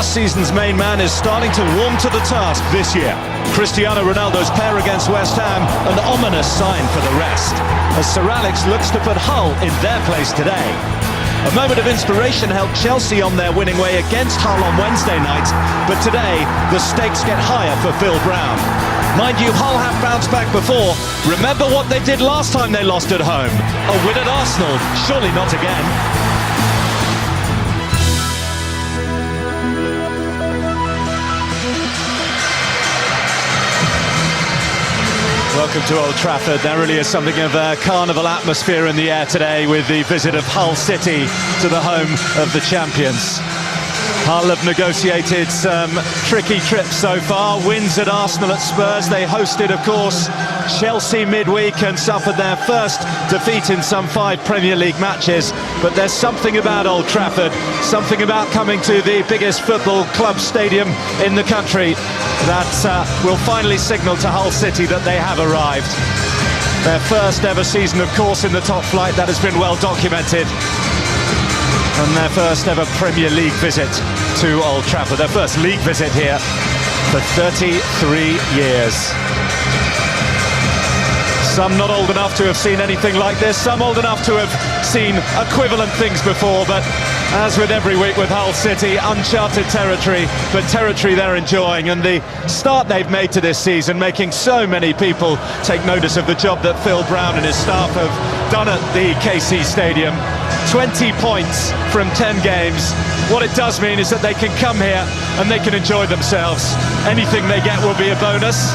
last season's main man is starting to warm to the task this year. Cristiano Ronaldo's pair against West Ham, an ominous sign for the rest, as Sir Alex looks to put Hull in their place today. A moment of inspiration helped Chelsea on their winning way against Hull on Wednesday night, but today the stakes get higher for Phil Brown. Mind you, Hull have bounced back before. Remember what they did last time they lost at home? A win at Arsenal, surely not again. Welcome to Old Trafford. There really is something of a carnival atmosphere in the air today with the visit of Hull City to the home of the champions. Hull have negotiated some tricky trips so far. Wins at Arsenal, at Spurs. They hosted, of course, Chelsea midweek and suffered their first defeat in some 5 Premier League matches. But there's something about Old Trafford, something about coming to the biggest football club stadium in the country that will finally signal to Hull City that they have arrived. Their first ever season, of course, in the top flight. That has been well documented. And their first ever Premier League visit to Old Trafford, their first league visit here for 33 years. Some not old enough to have seen anything like this, some old enough to have seen equivalent things before, but as with every week with Hull City, uncharted territory, but territory they're enjoying, and the start they've made to this season, making so many people take notice of the job that Phil Brown and his staff have done at the KC Stadium. 20 points from 10 games. What it does mean is that they can come here and they can enjoy themselves. Anything they get will be a bonus.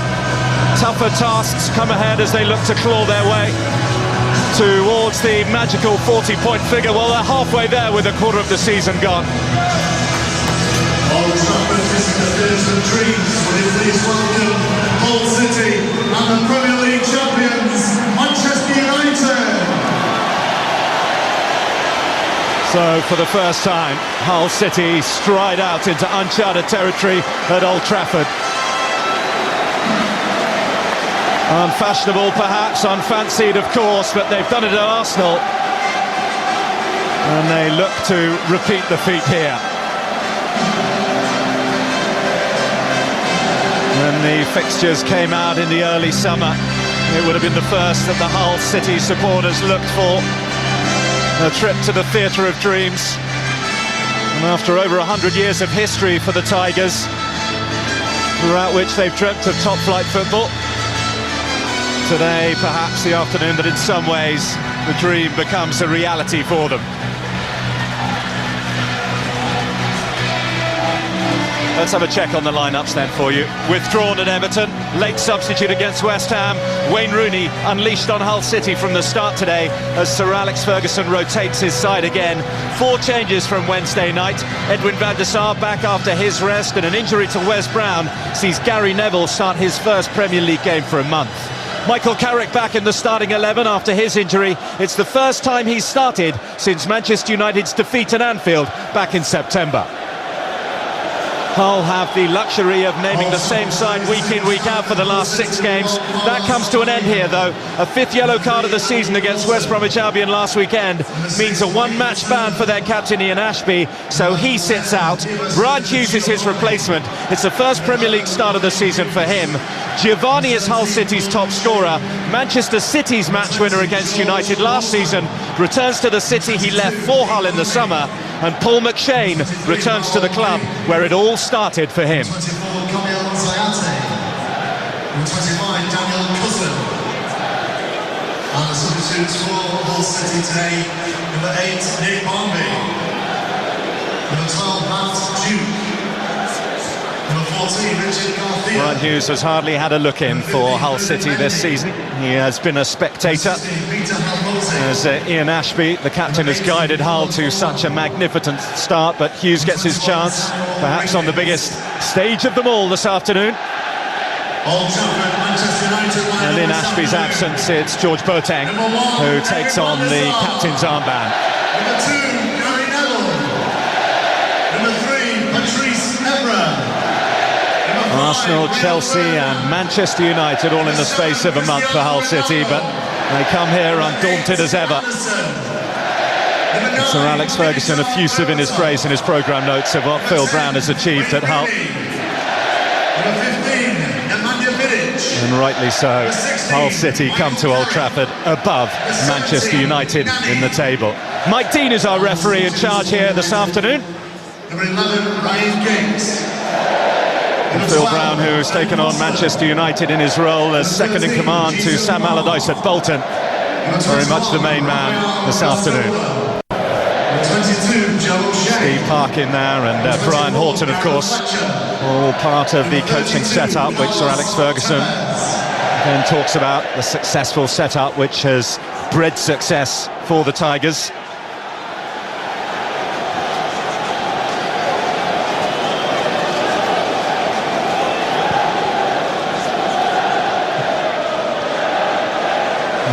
Tougher tasks come ahead as they look to claw their way towards the magical 40-point figure. Well, they're halfway there with a quarter of the season gone. Old Trafford is the theatre of dreams. Will you please welcome Hull City and the Premier League champions, Manchester United. So, for the first time, Hull City stride out into uncharted territory at Old Trafford. Unfashionable, perhaps, unfancied, of course, but they've done it at Arsenal. And they look to repeat the feat here. When the fixtures came out in the early summer, it would have been the first that the Hull City supporters looked for. A trip to the theatre of dreams. And after over 100 years of history for the Tigers, throughout which they've dreamt of top-flight football, today, perhaps the afternoon that in some ways the dream becomes a reality for them. Let's have a check on the lineups then for you. Withdrawn at Everton, late substitute against West Ham. Wayne Rooney unleashed on Hull City from the start today as Sir Alex Ferguson rotates his side again. 4 changes from Wednesday night. Edwin van der Sar back after his rest, and an injury to Wes Brown sees Gary Neville start his first Premier League game for a month. Michael Carrick back in the starting 11 after his injury. It's the first time he's started since Manchester United's defeat at Anfield back in September. Hull have the luxury of naming the same side week in, week out for the last 6 games. That comes to an end here, though. A 5th yellow card of the season against West Bromwich Albion last weekend means a 1-match ban for their captain Ian Ashby, so he sits out. Brian Hughes is his replacement. It's the first Premier League start of the season for him. Giovanni is Hull City's top scorer. Manchester City's match winner against United last season returns to the city he left for Hull in the summer. And Paul McShane returns to the club where it all started for him. 24, Kamil Zayate. Number 25, Daniel Cousin. And the substitutes for Hull City today, number 8, Nick Barnby. Number 12, Matt Duke. Number 14, Richard Garfield. Brian Hughes has hardly had a look in for Hull City this season. He has been a spectator as Ian Ashby, the captain, has guided Hull to such a magnificent start, but Hughes gets his chance, perhaps on the biggest stage of them all this afternoon. And in Ashby's absence, it's George Boateng who takes on the captain's armband. Number 2, Gary Neville. Number 3, Patrice Evra. Arsenal, Chelsea and Manchester United all in the space of a month for Hull City, but they come here undaunted as ever. Sir Alex Ferguson effusive in his praise in his programme notes of what Phil Brown has achieved at Hull. And rightly so. Hull City come to Old Trafford above Manchester United in the table. Mike Dean is our referee in charge here this afternoon. Number 11, Ryan Giggs. Phil Brown, who has taken on Manchester United in his role as second in command to Sam Allardyce at Bolton. Very much the main man this afternoon. 22, Joe O'Shea. Steve Park in there, and Brian Horton, of course, all part of the coaching setup which Sir Alex Ferguson then talks about, the successful setup which has bred success for the Tigers.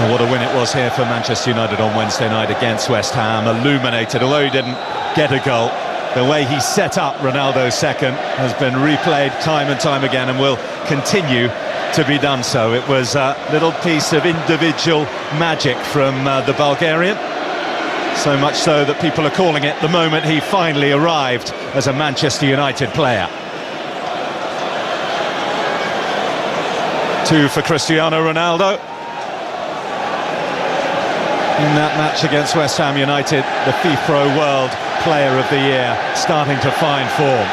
What a win it was here for Manchester United on Wednesday night against West Ham. Illuminated, although he didn't get a goal, the way he set up Ronaldo's second has been replayed time and time again and will continue to be done so. It was a little piece of individual magic from the Bulgarian. So much so that people are calling it the moment he finally arrived as a Manchester United player. 2 for Cristiano Ronaldo. In that match against West Ham United, the FIFPro World Player of the Year starting to find form.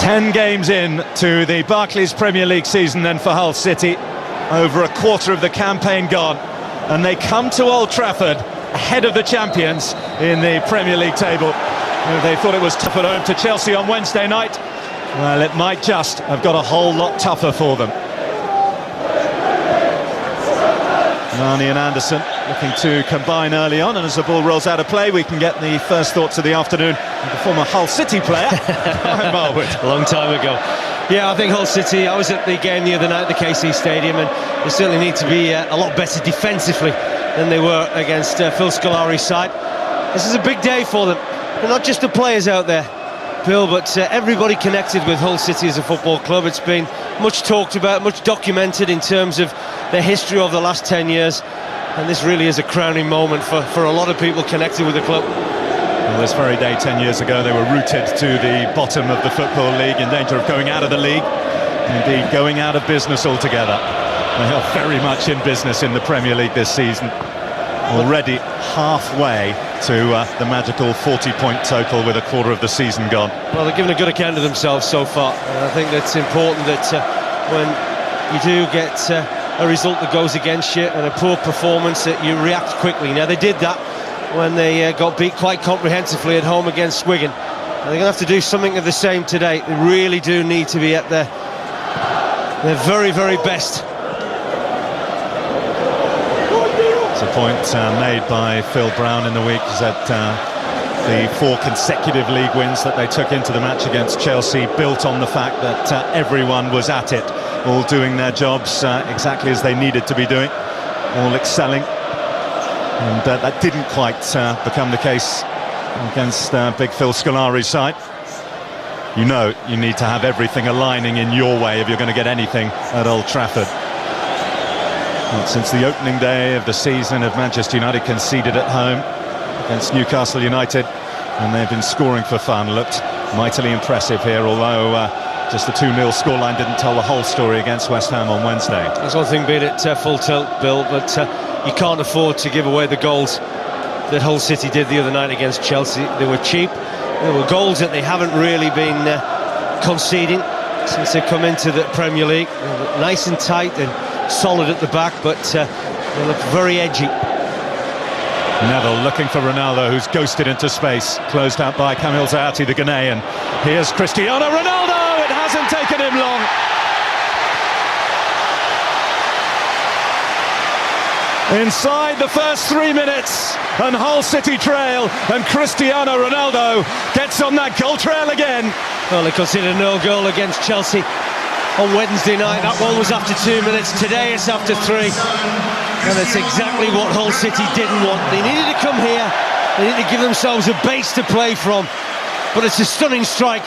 10 games in to the Barclays Premier League season then for Hull City. Over a quarter of the campaign gone, and they come to Old Trafford ahead of the champions in the Premier League table. They thought it was tough at home to Chelsea on Wednesday night. Well, it might just have got a whole lot tougher for them. Nani and Anderson looking to combine early on, and as the ball rolls out of play, we can get the first thoughts of the afternoon of the former Hull City player, Brian Marwood. A long time ago. Yeah, I think Hull City, I was at the game the other night at the KC Stadium, and they certainly need to be a lot better defensively than they were against Phil Scolari's side. This is a big day for them. They're not just the players out there, Bill, but everybody connected with Hull City as a football club. It's been much talked about, much documented in terms of their history over the last 10 years, and this really is a crowning moment for a lot of people connected with the club. Well, this very day 10 years ago they were rooted to the bottom of the Football League, in danger of going out of the league, indeed going out of business altogether. They are very much in business in the Premier League this season, already halfway to the magical 40-point total with a quarter of the season gone. Well, they're giving a good account of themselves so far, and I think that's important that when you do get a result that goes against you and a poor performance, that you react quickly. Now, they did that when they got beat quite comprehensively at home against Wigan. And they're going to have to do something of the same today. They really do need to be at their very, very best. It's a point made by Phil Brown in the week, is that the 4 consecutive league wins that they took into the match against Chelsea built on the fact that everyone was at it, all doing their jobs exactly as they needed to be doing, all excelling. And that didn't quite become the case against Big Phil Scolari's side. You know you need to have everything aligning in your way if you're going to get anything at Old Trafford. And since the opening day of the season, have Manchester United conceded at home against Newcastle United, and they've been scoring for fun. Looked mightily impressive here, although just the 2-0 scoreline didn't tell the whole story against West Ham on Wednesday. There's one thing being at full tilt, Bill, but you can't afford to give away the goals that Hull City did the other night against Chelsea. They were cheap. They were goals that they haven't really been conceding since they come into the Premier League. Nice and tight and solid at the back, but they look very edgy. Neville looking for Ronaldo, who's ghosted into space, closed out by Kamil Zayati, the Ghanaian. Here's Cristiano Ronaldo. It hasn't taken him long. Inside the first 3 minutes, and Hull City trail, and Cristiano Ronaldo gets on that goal trail again. Well, they considered no goal against Chelsea on Wednesday night. That one was after 2 minutes. Today it's after 3. And it's exactly what Hull City didn't want. They needed to come here. They need to give themselves a base to play from. But it's a stunning strike.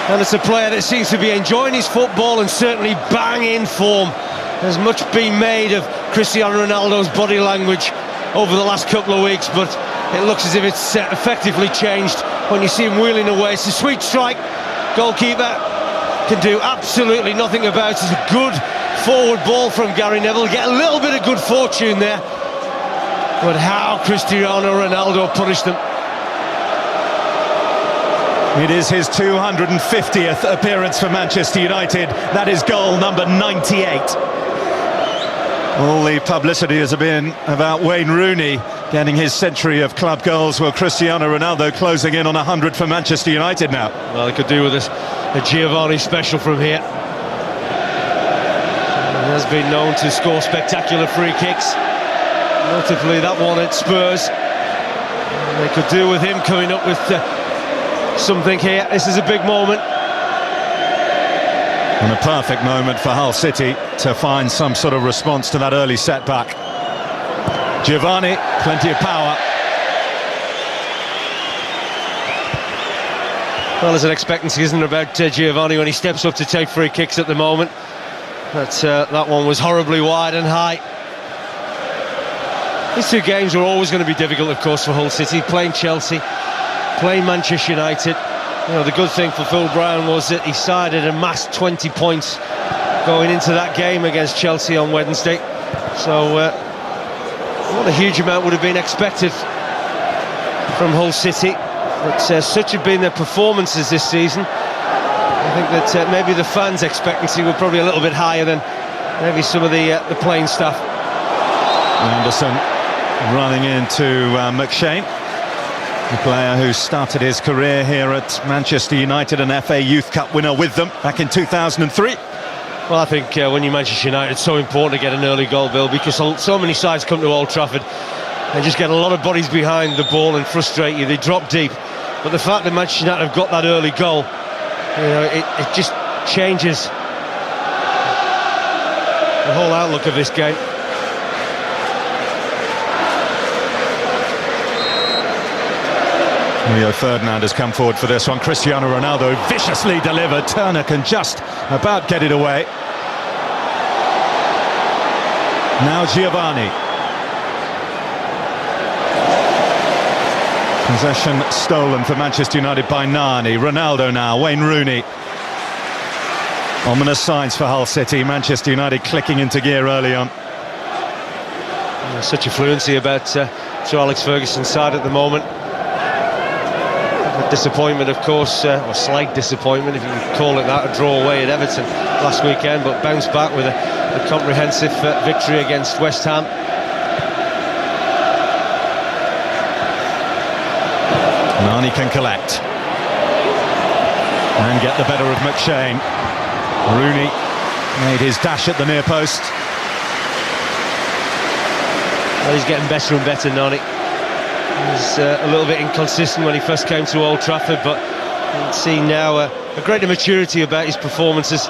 And it's a player that seems to be enjoying his football and certainly bang in form. There's much been made of Cristiano Ronaldo's body language over the last couple of weeks, but it looks as if it's effectively changed when you see him wheeling away. It's a sweet strike. Goalkeeper can do absolutely nothing about it. It's a good forward ball from Gary Neville. Get a little bit of good fortune there, but how Cristiano Ronaldo punished them. It is his 250th appearance for Manchester United. That is goal number 98. All the publicity has been about Wayne Rooney getting his century of club goals. Well, Cristiano Ronaldo closing in on 100 for Manchester United now. Well, they could do with a Giovanni special from here. He has been known to score spectacular free kicks, notably that one at Spurs. And they could do with him coming up with something here. This is a big moment. And a perfect moment for Hull City to find some sort of response to that early setback. Giovanni, plenty of power. Well, there's an expectancy, isn't there, about Giovanni when he steps up to take free kicks at the moment. That one was horribly wide and high. These two games are always going to be difficult, of course, for Hull City. Playing Chelsea, playing Manchester United. You know, the good thing for Phil Brown was that he sided amassed 20 points going into that game against Chelsea on Wednesday. So, not a huge amount would have been expected from Hull City. But such have been their performances this season. I think that maybe the fans' expectancy were probably a little bit higher than maybe some of the playing staff. Anderson running into McShane, the player who started his career here at Manchester United, an FA Youth Cup winner with them back in 2003. Well, I think when you're Manchester United, it's so important to get an early goal, Bill, because so many sides come to Old Trafford and just get a lot of bodies behind the ball and frustrate you. They drop deep. But the fact that Manchester United have got that early goal, you know, it just changes the whole outlook of this game. Rio Ferdinand has come forward for this one. Cristiano Ronaldo viciously delivered. Turner can just about get it away. Now Giovanni. Possession stolen for Manchester United by Nani. Ronaldo now, Wayne Rooney. Ominous signs for Hull City. Manchester United clicking into gear early on. There's such a fluency about Sir Alex Ferguson's side at the moment. Disappointment, of course, or slight disappointment, if you can call it that, a draw away at Everton last weekend, but bounced back with a comprehensive victory against West Ham. Nani can collect and get the better of McShane. Rooney made his dash at the near post. Well, he's getting better and better, Nani. He was a little bit inconsistent when he first came to Old Trafford, but you can see now a greater maturity about his performances.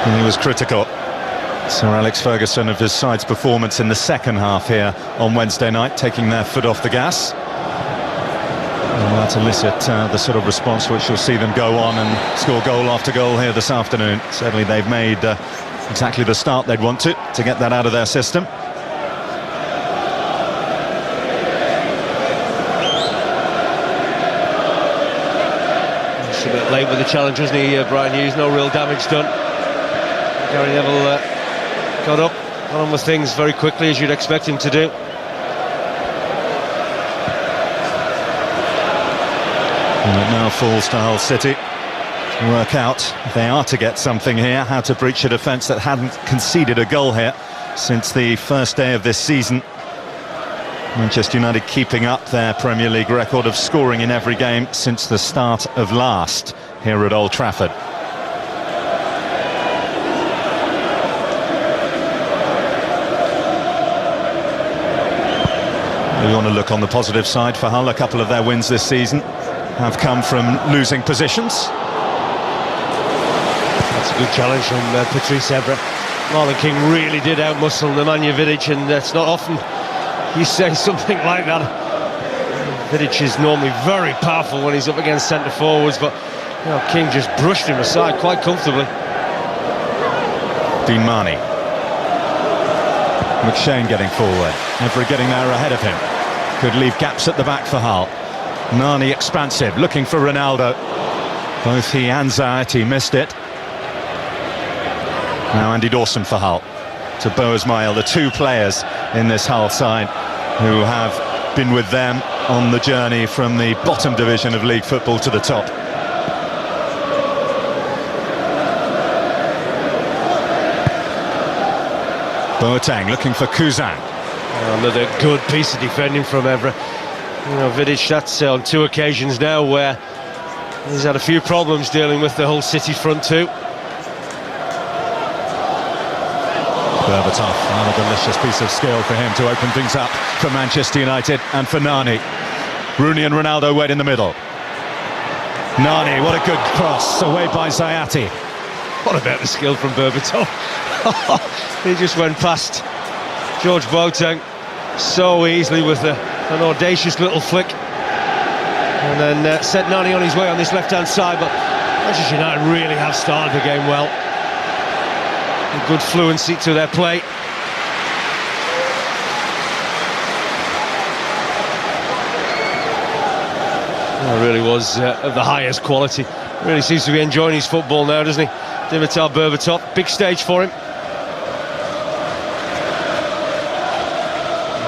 And he was critical, Sir Alex Ferguson, of his side's performance in the second half here on Wednesday night, taking their foot off the gas. And that elicit the sort of response which will see them go on and score goal after goal here this afternoon. Certainly they've made exactly the start they'd want to get that out of their system. Just a bit late with the challenge, wasn't he, Brian Hughes? No real damage done. Gary Neville got on with things very quickly, as you'd expect him to do. And it now falls to Hull City to work out, if they are to get something here, how to breach a defence that hadn't conceded a goal here since the first day of this season. Manchester United keeping up their Premier League record of scoring in every game since the start of last here at Old Trafford. We want to look on the positive side for Hull. A couple of their wins this season have come from losing positions. That's a good challenge from Patrice Evra. Marlon King really did outmuscle Nemanja Vidic, and it's not often you say something like that. Vidic is normally very powerful when he's up against centre forwards, but you know, King just brushed him aside quite comfortably. Dean Marney. McShane getting forward. Everett getting there ahead of him. Could leave gaps at the back for Hull. Nani expansive, looking for Ronaldo. Both he and Zayaty missed it. Now Andy Dawson for Hull. To Bo Ismail, the two players in this Hull side who have been with them on the journey from the bottom division of league football to the top. Boateng looking for Kuzan. Another good piece of defending from Evra. You know, Vidic, that's on two occasions now where he's had a few problems dealing with the Hull City front two. Berbatov, a delicious piece of skill for him to open things up for Manchester United and for Nani. Rooney and Ronaldo wait in the middle. Nani, what a good cross, away by Zayaty. What about the skill from Berbatov? He just went past George Boateng so easily with an audacious little flick, and then set Nani on his way on this left-hand side. But Manchester United really have started the game well. A good fluency to their play. It really was of the highest quality. Really seems to be enjoying his football now, doesn't he? Dimitar Berbatov, big stage for him.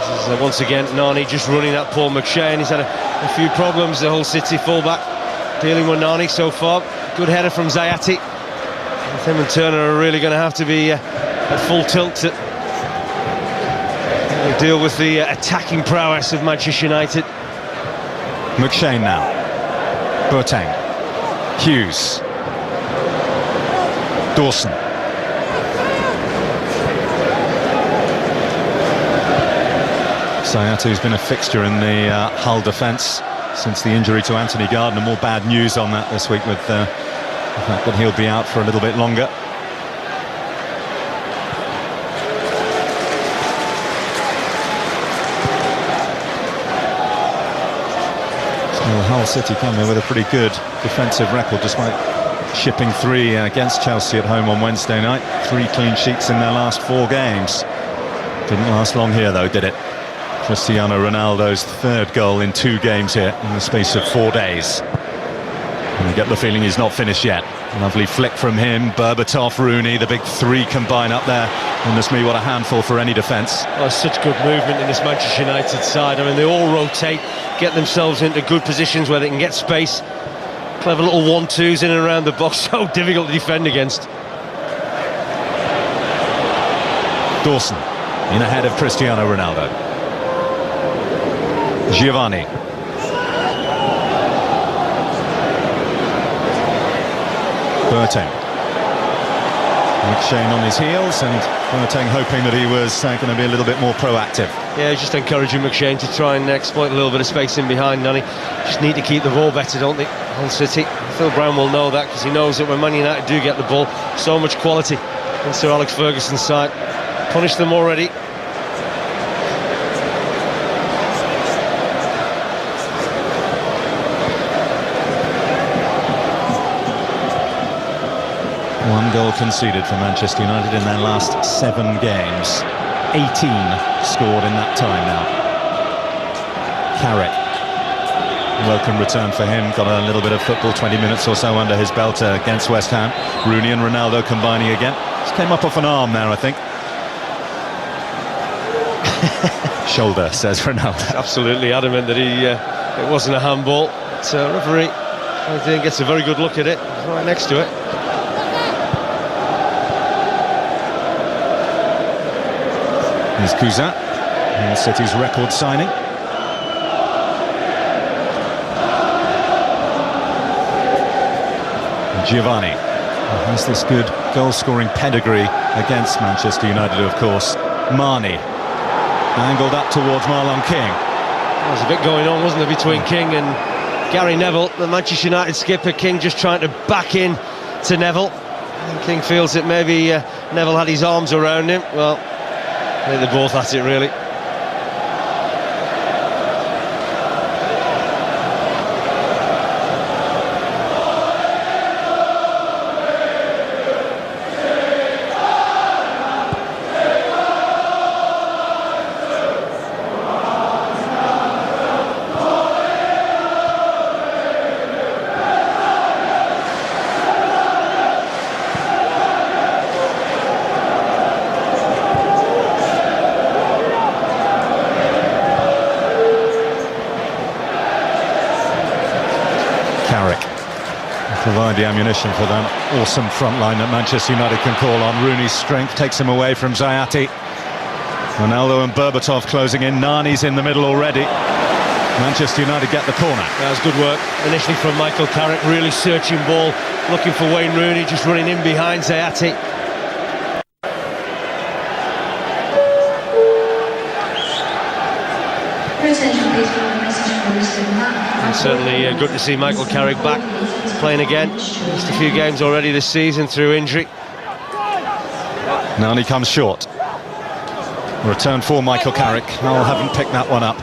This is, once again, Nani just running at Paul McShane. He's had a few problems, the Hull City fullback, dealing with Nani so far. Good header from Zayaty. Him and Turner are really going to have to be at full tilt to deal with the attacking prowess of Manchester United. McShane now. Boateng. Hughes. Dawson. Zayaty's been a fixture in the Hull defence since the injury to Anthony Gardner. More bad news on that this week with the fact that he'll be out for a little bit longer. Still, Hull City come in with a pretty good defensive record despite shipping 3 against Chelsea at home on Wednesday night. 3 clean sheets in their last 4 games. Didn't last long here though, did it? Cristiano Ronaldo's 3rd goal in 2 games here in the space of 4 days. And you get the feeling he's not finished yet. Lovely flick from him, Berbatov, Rooney, the big 3 combine up there. Goodness me, what a handful for any defence. Oh, such good movement in this Manchester United side. I mean, they all rotate, get themselves into good positions where they can get space. Clever little 1-2s in and around the box, so difficult to defend against. Dawson, in ahead of Cristiano Ronaldo. Giovanni. Boateng. McShane on his heels, and Boateng hoping that he was going to be a little bit more proactive. Yeah, just encouraging McShane to try and exploit a little bit of space in behind Nani. Just need to keep the ball better, don't they? Hull City. Phil Brown will know that, because he knows that when Man United do get the ball, so much quality in Sir Alex Ferguson's side. Punished them already. One goal conceded for Manchester United in their last 7 games. 18 scored in that time now. Carrick. Welcome return for him. Got a little bit of football, 20 minutes or so under his belt against West Ham. Rooney and Ronaldo combining again. Just came up off an arm there, I think. Shoulder, says Ronaldo. Absolutely adamant that it wasn't a handball. So referee, I think, gets a very good look at it. He's right next to it. Here's Kuzan, Man City's record signing. Giovanni has this good goal-scoring pedigree against Manchester United, of course. Marney, angled up towards Marlon King. There was a bit going on, wasn't there, between King and Gary Neville, the Manchester United skipper. King just trying to back in to Neville. And King feels that maybe Neville had his arms around him. Well, I think they're both at it, really. Carrick provide the ammunition for that awesome front line that Manchester United can call on. Rooney's strength takes him away from Zayati. Ronaldo and Berbatov closing in. Nani's in the middle already. Manchester United get the corner. That was good work initially from Michael Carrick, really searching ball, looking for Wayne Rooney, just running in behind Zayati. And certainly good to see Michael Carrick back playing again. Missed a few games already this season through injury. Nani comes short. Return for Michael Carrick. Hull haven't picked that one up.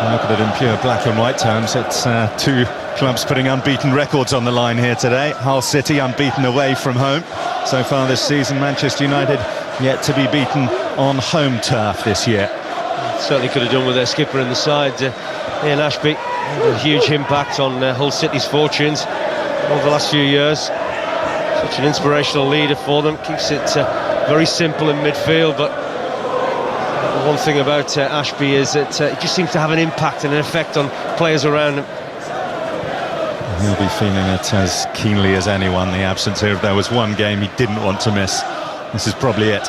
Look at it in pure black and white terms. It's two clubs putting unbeaten records on the line here today. Hull City unbeaten away from home so far this season. Manchester United yet to be beaten on home turf this year. Certainly could have done with their skipper in the side, Ian Ashby. Had a huge impact on Hull City's fortunes over the last few years. Such an inspirational leader for them. Keeps it very simple in midfield, but one thing about Ashby is that he just seems to have an impact and an effect on players around him. He'll be feeling it as keenly as anyone, the absence here. If there was one game he didn't want to miss, this is probably it.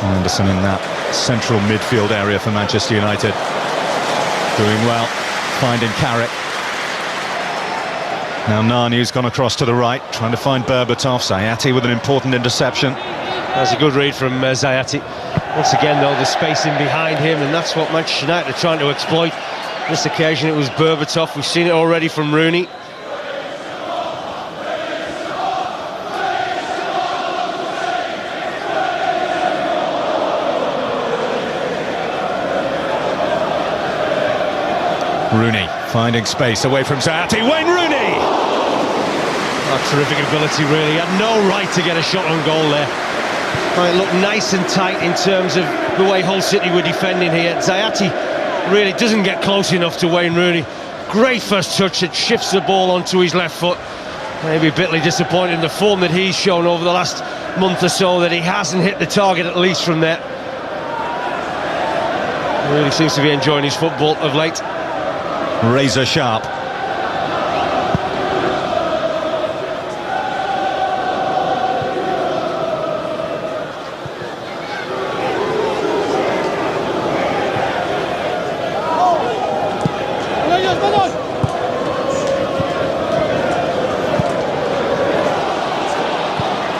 Anderson in that central midfield area for Manchester United. Doing well, finding Carrick. Now Nani, who's gone across to the right, trying to find Berbatov. Zayati with an important interception. That's a good read from Zayati. Once again, though, the spacing behind him, and that's what Manchester United are trying to exploit. This occasion it was Berbatov. We've seen it already from Rooney. Rooney finding space away from Zayati. Wayne Rooney! Oh, terrific ability, really. He had no right to get a shot on goal there. It looked nice and tight in terms of the way Hull City were defending here. Zayati really doesn't get close enough to Wayne Rooney. Great first touch that shifts the ball onto his left foot. Maybe bitterly disappointed in the form that he's shown over the last month or so, that he hasn't hit the target at least from there. Really seems to be enjoying his football of late. Razor sharp.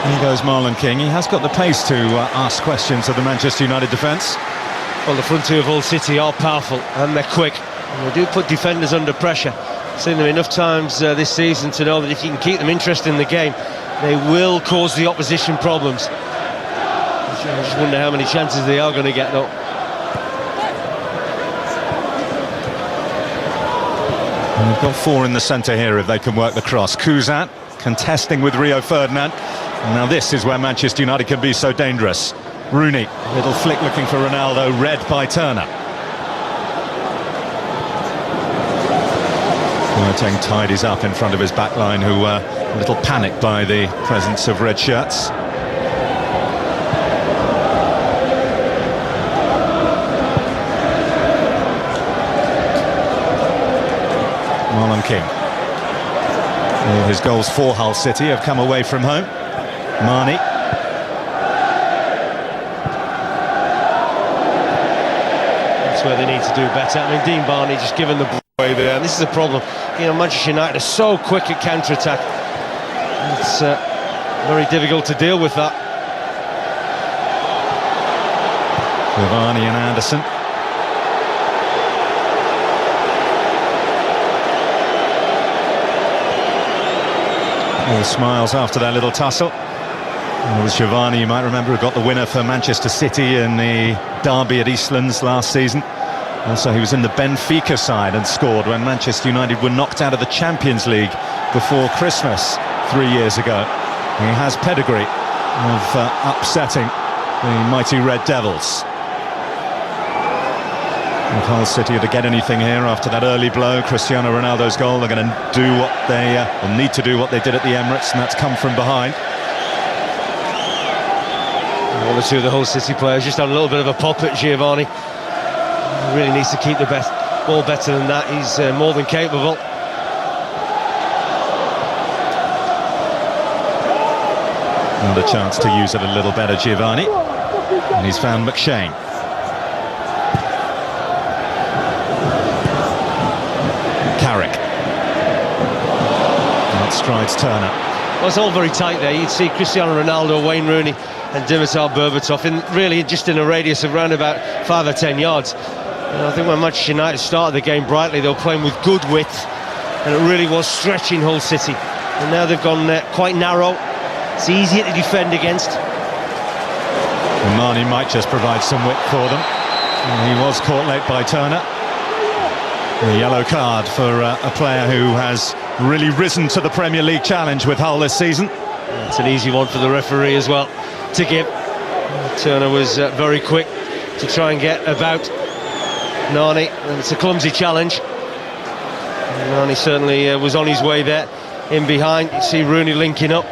Here goes Marlon King. He has got the pace to ask questions of the Manchester United defence. Well, the front two of Hull City are powerful and they're quick. And they do put defenders under pressure. I've seen them enough times this season to know that if you can keep them interested in the game, they will cause the opposition problems. I just wonder how many chances they are going to get, though. And they've got four in the centre here if they can work the cross. Kuzan contesting with Rio Ferdinand. And now this is where Manchester United can be so dangerous. Rooney, little flick looking for Ronaldo, read by Turner. Boateng tidies up in front of his back line, who were a little panicked by the presence of red shirts. Marlon King. All his goals for Hull City have come away from home. Marnie. That's where they need to do better. I mean, Dean Barney just given the ball away there, and this is a problem. You know, Manchester United are so quick at counter-attack. It's very difficult to deal with that. Cavani and Anderson. All smiles after that little tussle. It was Cavani, you might remember, who got the winner for Manchester City in the derby at Eastlands last season. Also, he was in the Benfica side and scored when Manchester United were knocked out of the Champions League before Christmas 3 years ago. He has pedigree of upsetting the mighty Red Devils. If Hull City are to get anything here after that early blow, Cristiano Ronaldo's goal, they're going to do what they will need to do what they did at the Emirates, and that's come from behind. One or two of the Hull City players just had a little bit of a pop at Giovanni. He really needs to keep the ball better than that. He's more than capable. Another chance to use it a little better, Giovanni. And he's found McShane. Carrick. Outstrides Turner. Well, it's all very tight there. You'd see Cristiano Ronaldo, Wayne Rooney and Dimitar Berbatov really just in a radius of around about 5 or 10 yards. And I think when Manchester United started the game brightly, they were playing with good width, and it really was stretching Hull City. And now they've gone quite narrow. It's easier to defend against. Mane might just provide some width for them. He was caught late by Turner. A yellow card for a player who has really risen to the Premier League challenge with Hull this season. It's an easy one for the referee as well to give. Turner was very quick to try and get about Nani, and it's a clumsy challenge. Nani certainly was on his way there. In behind, you see Rooney linking up.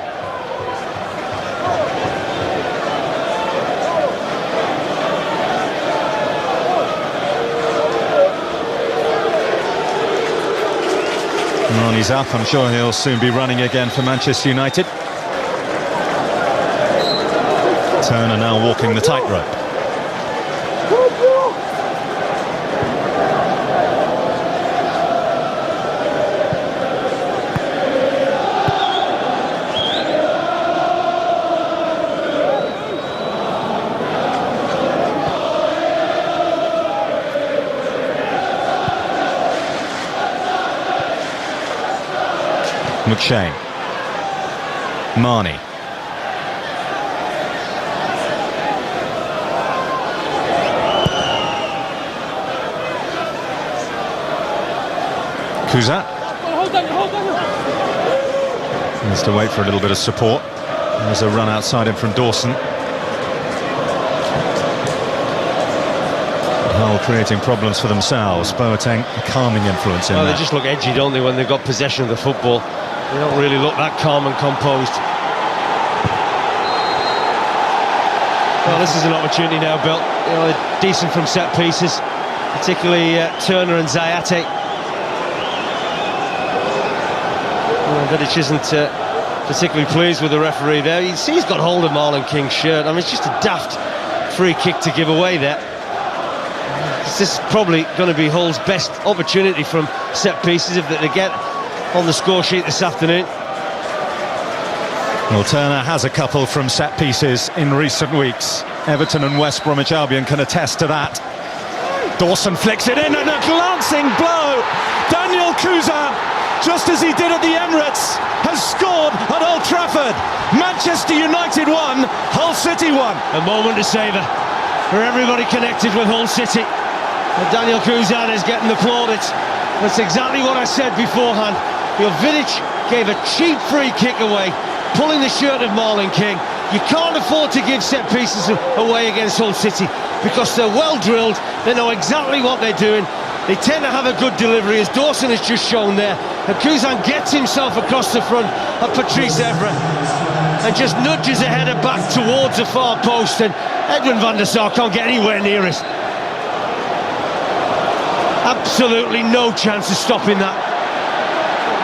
Nani's up, I'm sure he'll soon be running again for Manchester United. Turner now walking the tightrope. McShane. Mane. Kuza. Needs to wait for a little bit of support. There's a run outside him from Dawson. Hull creating problems for themselves. Boateng, a calming influence in Well, that. they just look edgy, don't they, when they've got possession of the football. They don't really look that calm and composed. Well, this is an opportunity now, Bill. You know, they're decent from set pieces, particularly Turner and Zayate. Vidic isn't particularly pleased with the referee there. You see he's got hold of Marlon King's shirt. I mean, it's just a daft free kick to give away there. This is probably going to be Hull's best opportunity from set pieces if they get on the score sheet this afternoon. Well, Turner has a couple from set pieces in recent weeks. Everton and West Bromwich Albion can attest to that. Dawson flicks it in, and a glancing blow. Daniel Kuza, just as he did at the Emirates, has scored at Old Trafford. Manchester United 1, Hull City 1. A moment to savour for everybody connected with Hull City. And Daniel Kuza is getting the plaudits. That's exactly what I said beforehand. Vidic gave a cheap free kick away, pulling the shirt of Marlon King. You can't afford to give set pieces away against Hull City because they're well drilled, they know exactly what they're doing. They tend to have a good delivery, as Dawson has just shown there. And Kuzan gets himself across the front of Patrice Evra and just nudges the header back towards the far post, and Edwin van der Sar can't get anywhere near it. Absolutely no chance of stopping that.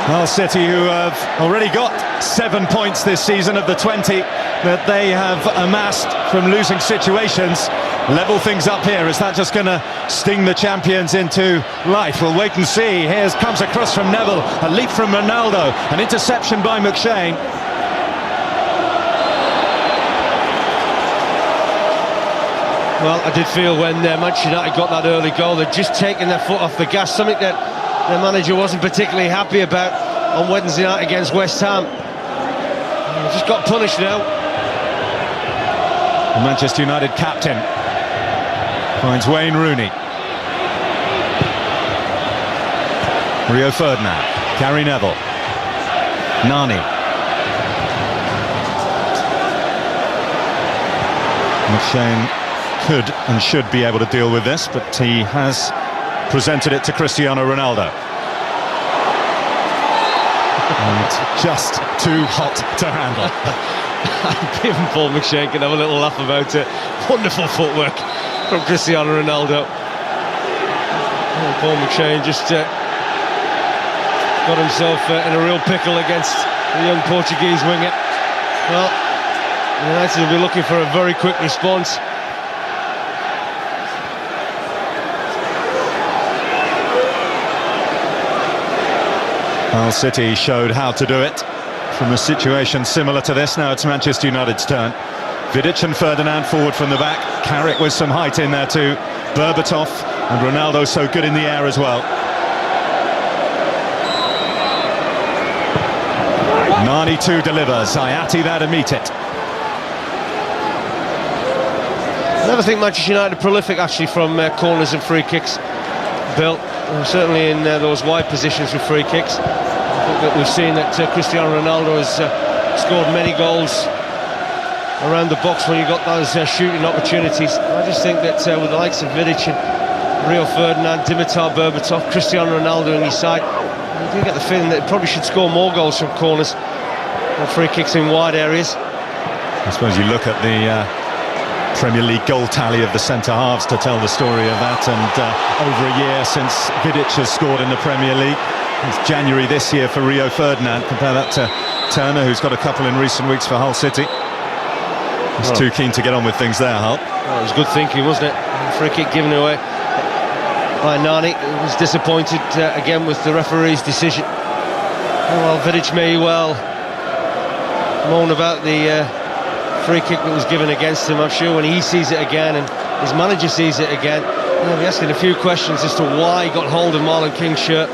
Hull City, who have already got 7 points this season of the 20 that they have amassed from losing situations, level things up here. Is that just going to sting the champions into life? We'll wait and see. Here comes a cross from Neville, a leap from Ronaldo, an interception by McShane. Well, I did feel when Manchester United got that early goal, they'd just taken their foot off the gas, something that their manager wasn't particularly happy about on Wednesday night against West Ham. They just got punished now. The Manchester United captain finds Wayne Rooney. Rio Ferdinand, Gary Neville, Nani. McShane could and should be able to deal with this, but he has presented it to Cristiano Ronaldo. And just too hot to handle. Even Paul McShane can have a little laugh about it. Wonderful footwork from Cristiano Ronaldo. And Paul McShane just got himself in a real pickle against the young Portuguese winger. Well, United will be looking for a very quick response. Hull City showed how to do it from a situation similar to this. Now it's Manchester United's turn. Vidic and Ferdinand forward from the back. Carrick with some height in there too. Berbatov and Ronaldo so good in the air as well. Nani too delivers. Ayati there to meet it. I never think Manchester United are prolific actually from corners and free kicks, Bill. Certainly in those wide positions with free kicks. I think that we've seen that Cristiano Ronaldo has scored many goals around the box when you got those shooting opportunities. I just think that with the likes of Vidic and Rio Ferdinand, Dimitar Berbatov, Cristiano Ronaldo on your side, you do get the feeling that he probably should score more goals from corners and free kicks in wide areas. I suppose you look at the Premier League goal tally of the centre-halves to tell the story of that, and over a year since Vidic has scored in the Premier League. It's January this year for Rio Ferdinand. Compare that to Turner, who's got a couple in recent weeks for Hull City. He's too keen to get on with things there, Hull. Well, it was good thinking, wasn't it? Free kick given away by Nani. He was disappointed again with the referee's decision. Well, Vidic may well moan about the free kick that was given against him. I'm sure when he sees it again and his manager sees it again, he'll be asking a few questions as to why he got hold of Marlon King's shirt.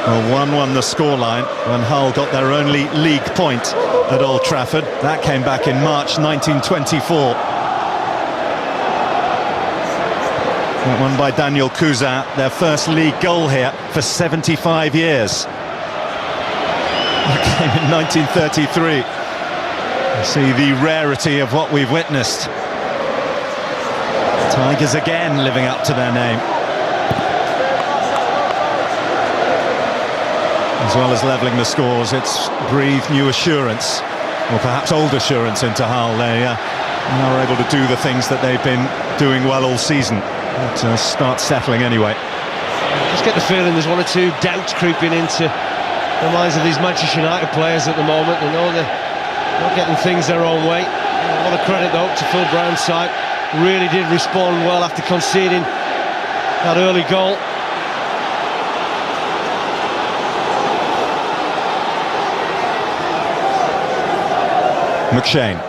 Well, 1-1 the scoreline when Hull got their only league point at Old Trafford. That came back in March 1924. That one by Daniel Cousin, their first league goal here for 75 years. That came in 1933. You see the rarity of what we've witnessed. Tigers again living up to their name. As well as levelling the scores, it's breathed new assurance, or perhaps old assurance into Hull. They are able to do the things that they've been doing well all season. But start settling anyway. Just get the feeling there's one or two doubts creeping into the minds of these Manchester United players at the moment. They know they're not getting things their own way. A lot of credit though to Phil Brown's side. Really did respond well after conceding that early goal. McShane.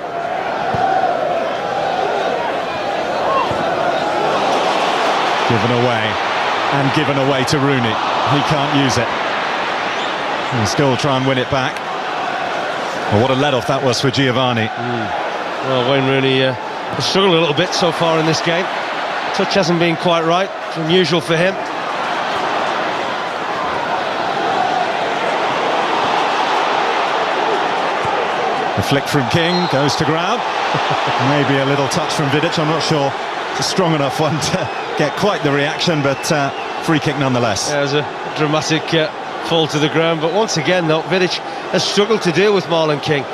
Given away to Rooney. He can't use it. He'll still try and win it back. Well, what a let-off that was for Giovanni. Well, Wayne Rooney has struggled a little bit so far in this game. Touch hasn't been quite right. It's unusual for him. The flick from King goes to ground. Maybe a little touch from Vidic, I'm not sure. It's a strong enough one to get quite the reaction, but free kick nonetheless. Yeah, it was a dramatic fall to the ground, but once again though, Vidic has struggled to deal with Marlon King.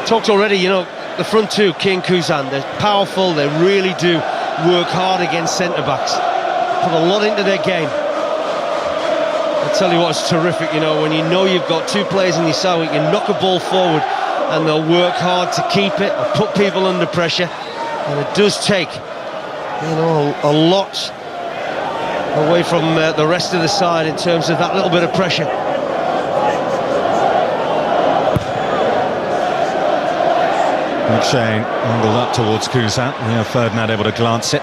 Talked already, you know, the front two, King, Cousin, they're powerful, they really do work hard against centre-backs. Put a lot into their game. I'll tell you what, it's terrific, you know, when you know you've got two players in your side, you can knock a ball forward and they'll work hard to keep it or put people under pressure. And it does take, you know, a lot away from the rest of the side in terms of that little bit of pressure. McShane angled up towards Cousin. Rio Ferdinand able to glance it.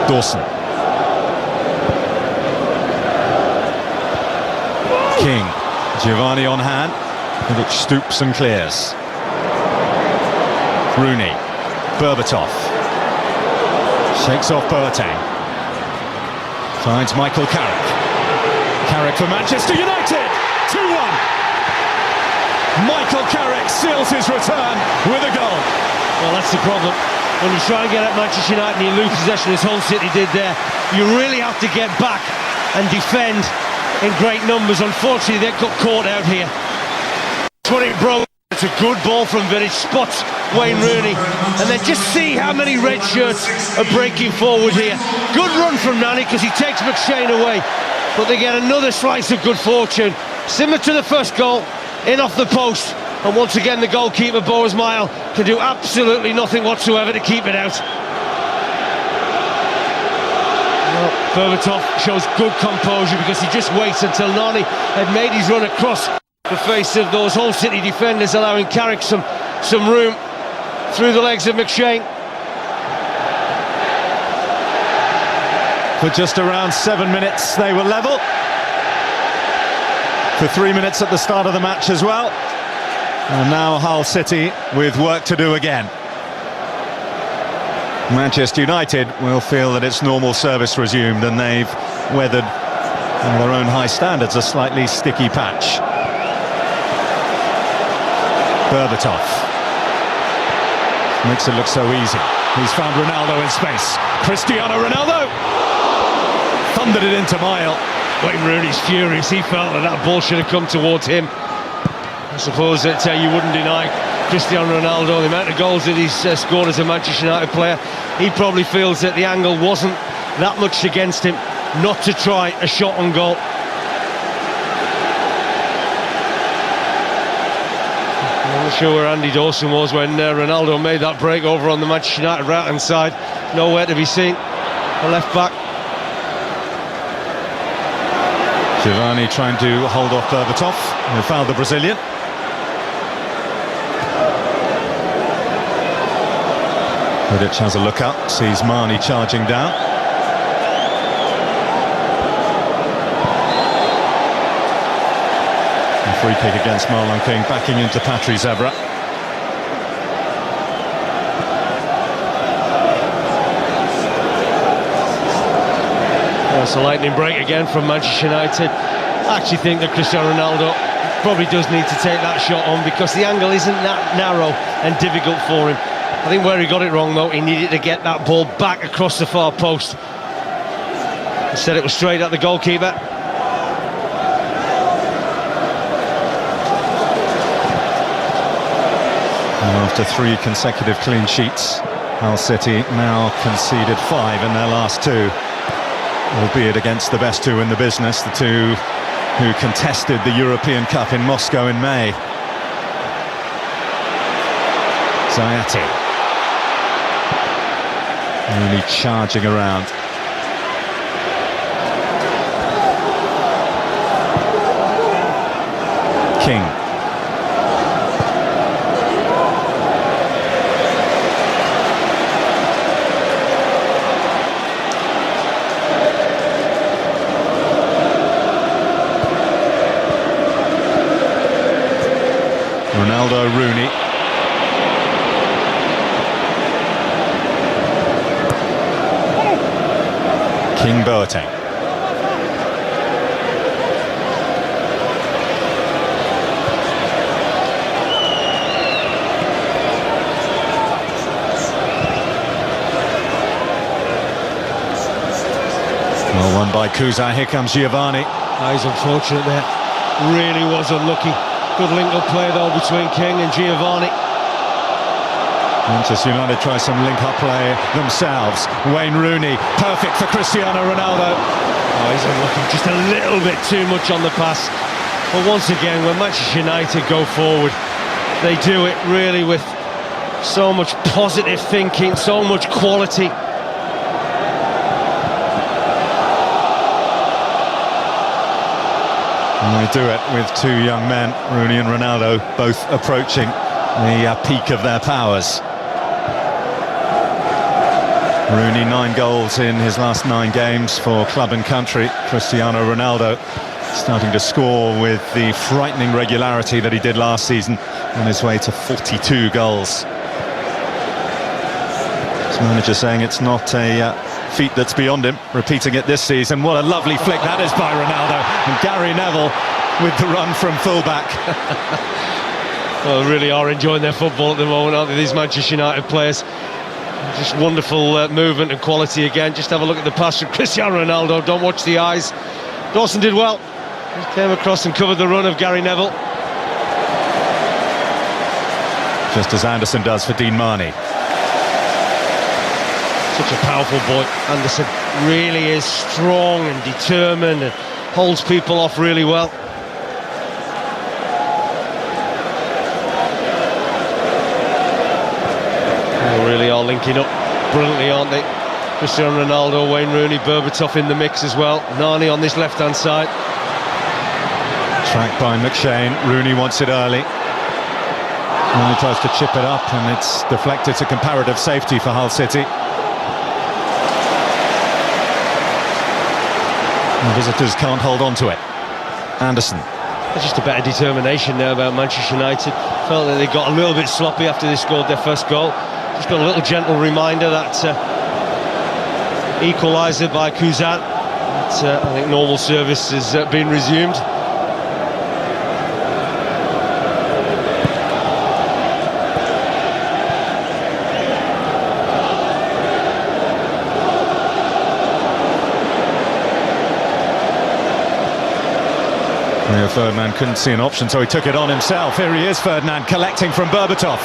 Dawson. King. Giovanni on hand. Vidic stoops and clears. Rooney. Berbatov. Shakes off Boateng. Finds Michael Carrick. Carrick for Manchester United. 2-1. Michael Carrick seals his return with a goal. Well, that's the problem. When you try and get at Manchester United and you lose possession, as Hull City did there, you really have to get back and defend in great numbers. Unfortunately, they got caught out here. That's what it broke. It's a good ball from Vidic, spots Wayne Rooney, and then just see how many red shirts are breaking forward here. Good run from Nani because he takes McShane away, but they get another slice of good fortune. Similar to the first goal, in off the post. And once again, the goalkeeper, Bo Ismail, can do absolutely nothing whatsoever to keep it out. Well, Berbatov shows good composure because he just waits until Nani had made his run across the face of those Hull City defenders, allowing Carrick some room through the legs of McShane. For just around 7 minutes, they were level. For 3 minutes at the start of the match as well. And now Hull City with work to do again. Manchester United will feel that it's normal service resumed, and they've weathered on their own high standards a slightly sticky patch. Berbatov makes it look so easy. He's found Ronaldo in space. Cristiano Ronaldo thundered it into Mile. Wayne Rooney's furious. He felt that ball should have come towards him. I suppose that you wouldn't deny Cristiano Ronaldo the amount of goals that he's scored as a Manchester United player. He probably feels that the angle wasn't that much against him not to try a shot on goal. I'm not sure where Andy Dawson was when Ronaldo made that break over on the Manchester United right-hand side. Nowhere to be seen. The left back. Giovanni trying to hold off Berbatov, who fouled the Brazilian. Vidic has a look up, sees Marnie charging down. A free kick against Marlon King, backing into Patrice Evra. It's a lightning break again from Manchester United. I actually think that Cristiano Ronaldo probably does need to take that shot on because the angle isn't that narrow and difficult for him. I think where he got it wrong though, he needed to get that ball back across the far post. Instead it was straight at the goalkeeper. And after 3 consecutive clean sheets, Hull City now conceded 5 in their last 2. Albeit against the best 2 in the business, the 2 who contested the European Cup in Moscow in May. Zayati. Really charging around. King. Ronaldo, Rooney. King, Boateng. Well won by Kuza. Here comes Giovanni. He's unfortunate there. Really was unlucky. Good link-up play though between King and Giovanni. Manchester United try some link-up play themselves. Wayne Rooney, perfect for Cristiano Ronaldo. Oh, he's unlucky, just a little bit too much on the pass. But once again, when Manchester United go forward, they do it really with so much positive thinking, so much quality. And they do it with 2 young men, Rooney and Ronaldo, both approaching the peak of their powers. Rooney 9 goals in his last 9 games for club and country. Cristiano Ronaldo starting to score with the frightening regularity that he did last season, on his way to 42 goals. His manager saying it's not a feat that's beyond him, repeating it this season. What a lovely flick that is by Ronaldo, and Gary Neville with the run from fullback. Well, they really are enjoying their football at the moment, aren't they, these Manchester United players? Just wonderful movement and quality again. Just have a look at the pass from Cristiano Ronaldo. Don't watch the eyes. Dawson did well. He came across and covered the run of Gary Neville. Just as Anderson does for Dean Marney. Such a powerful boy. Anderson really is strong and determined and holds people off really well. They really are linking up brilliantly, aren't they? Cristiano Ronaldo, Wayne Rooney, Berbatov in the mix as well. Nani on this left-hand side. Tracked by McShane. Rooney wants it early. Rooney tries to chip it up and it's deflected to comparative safety for Hull City. The visitors can't hold on to it. Anderson. There's just a better determination now about Manchester United. Felt that they got a little bit sloppy after they scored their first goal. Just got a little gentle reminder that equaliser by Kuzan. I think normal service has been resumed. Rio Ferdinand couldn't see an option, so he took it on himself. Here he is, Ferdinand, collecting from Berbatov.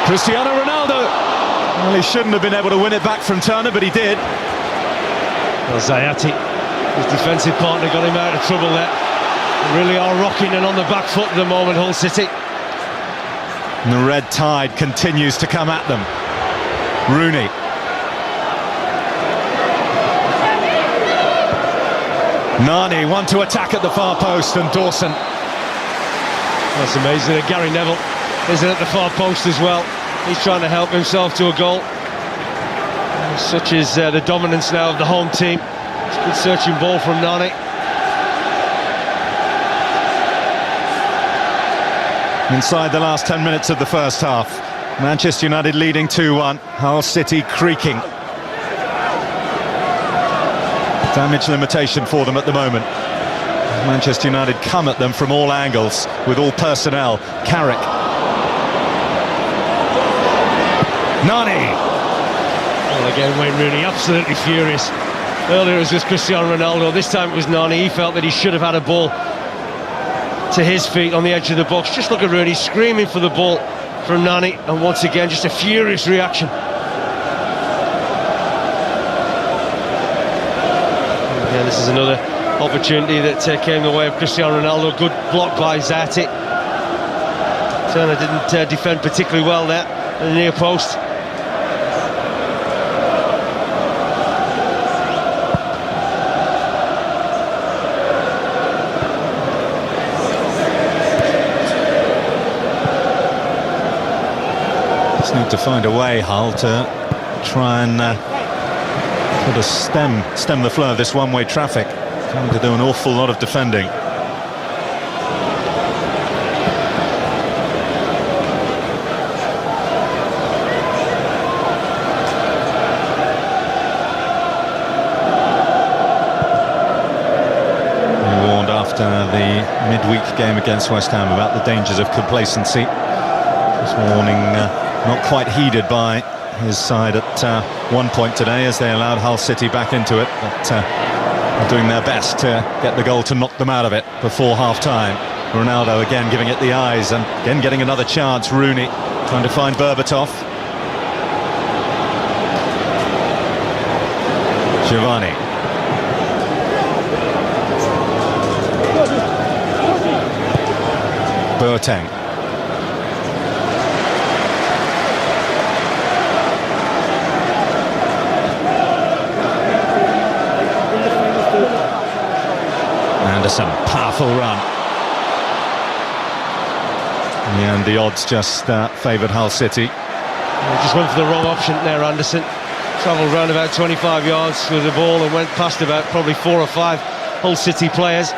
Cristiano Ronaldo. Well, he shouldn't have been able to win it back from Turner, but he did. Well, Zayati, his defensive partner, got him out of trouble there. They really are rocking and on the back foot at the moment, Hull City. And the red tide continues to come at them. Rooney. Nani, one to attack at the far post, and Dawson. That's amazing that Gary Neville isn't at the far post as well. He's trying to help himself to a goal. Such is the dominance now of the home team. It's a good searching ball from Nani. Inside the last 10 minutes of the first half, Manchester United leading 2-1, Hull City creaking. Damage limitation for them at the moment. Manchester United come at them from all angles with all personnel. Carrick. Nani. Well, again, Wayne Rooney absolutely furious. Earlier it was just Cristiano Ronaldo. This time it was Nani. He felt that he should have had a ball to his feet on the edge of the box. Just look at Rooney screaming for the ball from Nani, and once again just a furious reaction. Yeah, this is another opportunity that came the way of Cristiano Ronaldo. Good block by Zati. Turner didn't defend particularly well there at the near post. Just need to find a way, Hull, to try and sort of stem the flow of this one-way traffic. Trying to do an awful lot of defending. We warned after the midweek game against West Ham about the dangers of complacency. This warning not quite heeded by his side at one point today, as they allowed Hull City back into it, but they're doing their best to get the goal to knock them out of it before half-time. Ronaldo again giving it the eyes, and again getting another chance. Rooney trying to find Berbatov. Giovanni. Boateng. Anderson, powerful run. And the odds just favoured Hull City. He just went for the wrong option there, Anderson. Travelled round about 25 yards with the ball and went past about probably 4 or 5 Hull City players.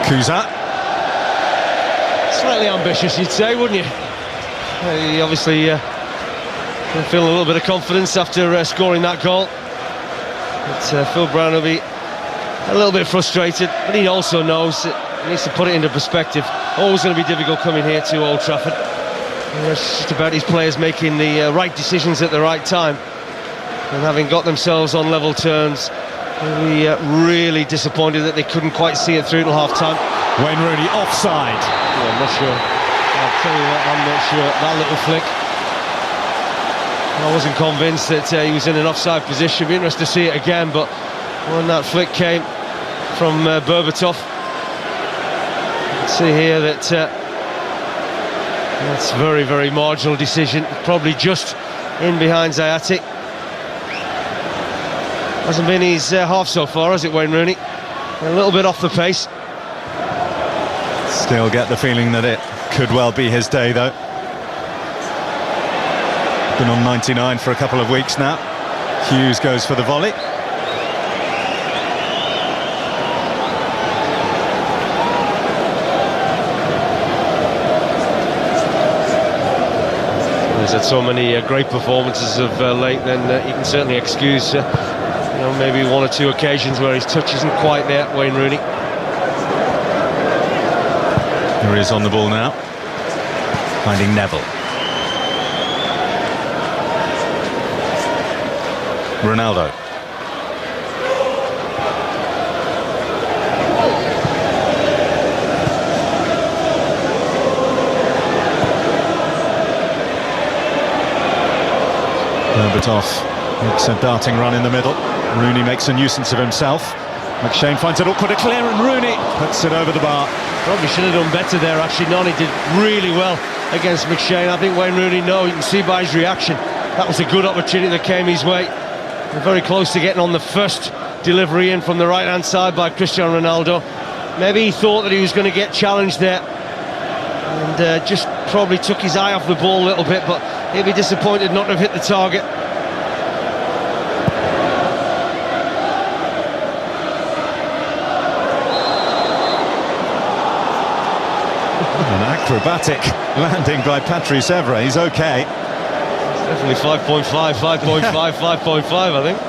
Kuzat. Slightly ambitious, you'd say, wouldn't you? He obviously Feeling a little bit of confidence after scoring that goal. But Phil Brown will be a little bit frustrated, but he also knows that he needs to put it into perspective. Always going to be difficult coming here to Old Trafford. And it's just about his players making the right decisions at the right time, and having got themselves on level terms. Really disappointed that they couldn't quite see it through till half-time. Wayne Rooney offside. Yeah, I'm not sure. I'll tell you what, I'm not sure. That little flick, I wasn't convinced that he was in an offside position. Be interested to see it again, but when that flick came from Berbatov, you can see here that that's a very, very marginal decision. Probably just in behind Zayatic. Hasn't been his half so far, has it, Wayne Rooney? A little bit off the pace. Still get the feeling that it could well be his day, though. Been on 99 for a couple of weeks now. Hughes goes for the volley. He's had so many great performances of late, then you can certainly excuse maybe one or two occasions where his touch isn't quite there, Wayne Rooney. Here he is on the ball now, finding Neville. Ronaldo. Berbatov makes a darting run in the middle. Rooney makes a nuisance of himself. McShane finds it awkward to clear, and Rooney puts it over the bar. Probably should have done better there, actually. Nani did really well against McShane. I think Wayne Rooney, you can see by his reaction, that was a good opportunity that came his way. We're very close to getting on the first delivery in from the right-hand side by Cristiano Ronaldo. Maybe he thought that he was going to get challenged there, and just probably took his eye off the ball a little bit, but he'll be disappointed not to have hit the target. An acrobatic landing by Patrice Evra. He's okay. It's definitely 5.5, 5.5, 5.5, I think.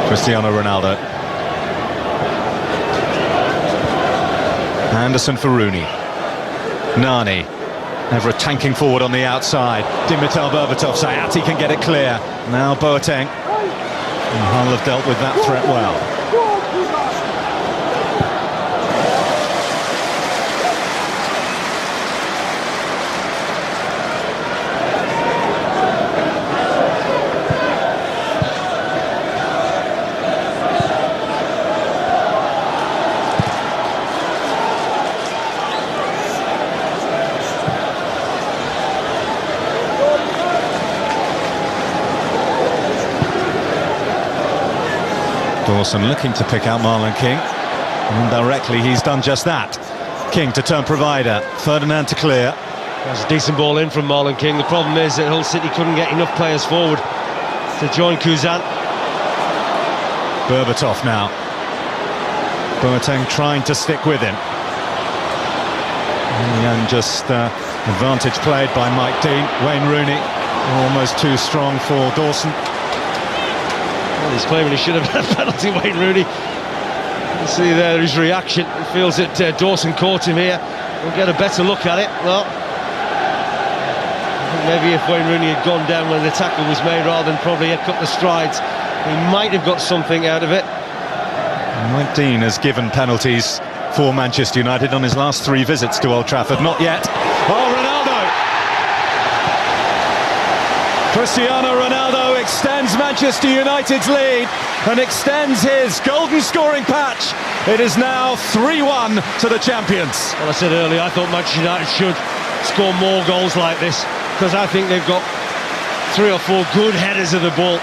Cristiano Ronaldo. Anderson for Rooney. Nani. Evra tanking forward on the outside. Dimitar Berbatov. Zayatic can get it clear. Now Boateng. And Hull have dealt with that threat well. Dawson looking to pick out Marlon King. And indirectly, he's done just that. King to turn provider. Ferdinand to clear. That's a decent ball in from Marlon King. The problem is that Hull City couldn't get enough players forward to join Kuzan. Berbatov now. Boateng trying to stick with him. And just advantage played by Mike Dean. Wayne Rooney almost too strong for Dawson. Well, he's claiming he should have had a penalty, Wayne Rooney. You see there his reaction. He feels that Dawson caught him here. We'll get a better look at it. Well, I think maybe if Wayne Rooney had gone down when the tackle was made rather than probably had cut the strides, he might have got something out of it. Mike Dean has given penalties for Manchester United on his last 3 visits to Old Trafford. Not yet. Oh, Ronaldo! Cristiano Ronaldo extends Manchester United's lead and extends his golden scoring patch. It is now 3-1 to the champions. Well, I said earlier, I thought Manchester United should score more goals like this, because I think they've got 3 or 4 good headers of the ball.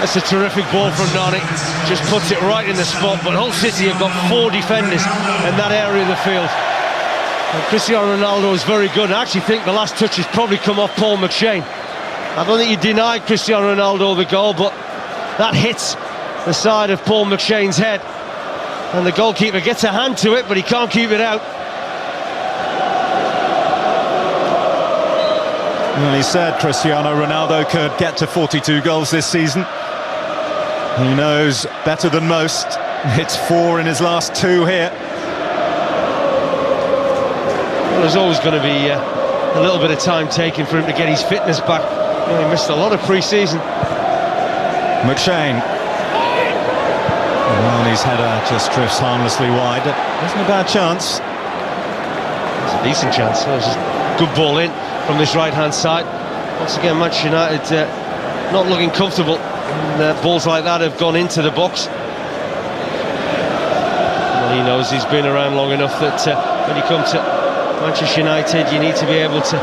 That's a terrific ball from Nani, just puts it right in the spot, but Hull City have got 4 defenders in that area of the field. And Cristiano Ronaldo is very good. I actually think the last touch has probably come off Paul McShane. I don't think you deny Cristiano Ronaldo the goal, but that hits the side of Paul McShane's head. and the goalkeeper gets a hand to it, but he can't keep it out. Well, he said Cristiano Ronaldo could get to 42 goals this season. He knows better than most. It's 4 in his last 2 here. Well, there's always going to be a little bit of time taken for him to get his fitness back. You know, he missed a lot of pre-season. McShane. Well, his header just drifts harmlessly wide. Isn't a bad chance. It's a decent chance. It was a good ball in from this right-hand side. Once again, Manchester United not looking comfortable. And, balls like that have gone into the box. Well, he knows he's been around long enough that when you come to Manchester United, you need to be able to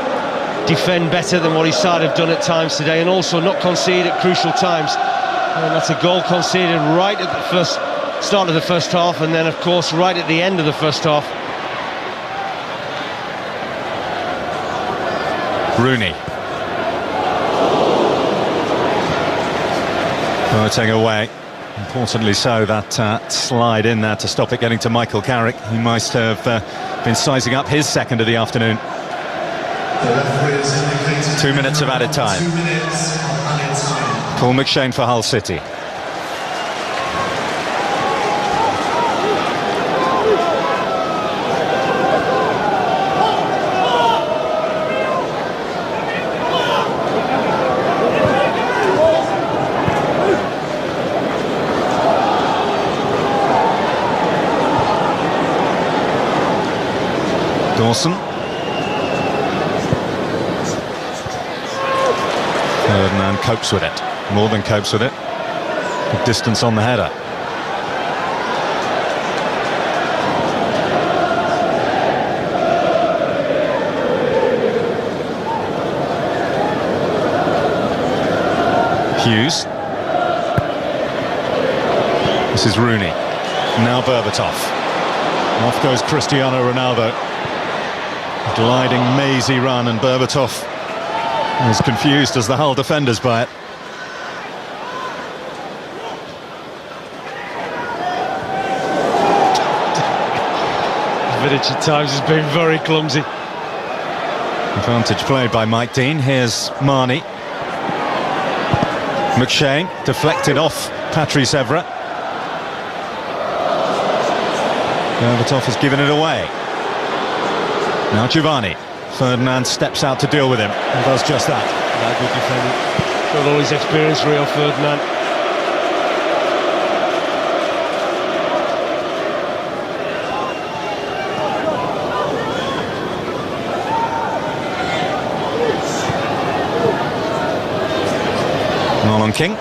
defend better than what his side have done at times today, and also not concede at crucial times. And that's a goal conceded right at the start of the first half, and then of course right at the end of the first half. Rooney. Floating away. Importantly so, that slide in there to stop it getting to Michael Carrick. He must have been sizing up his second of the afternoon. 2 minutes of added time. 2 minutes of added time. Paul McShane for Hull City. Dawson. Ferdinand copes with it, more than copes with it. Good distance on the header. Hughes. This is Rooney. Now Berbatov. Off goes Cristiano Ronaldo. Gliding mazy run, and Berbatov is confused as the Hull defenders by it. Vidic at times has been very clumsy. Advantage played by Mike Dean. Here's Marnie. McShane deflected off Patrice Evra. Berbatov has given it away. Now Giovanni. Ferdinand steps out to deal with him and does just that. Good defending. Got all his experience, Rio Ferdinand. Marlon King.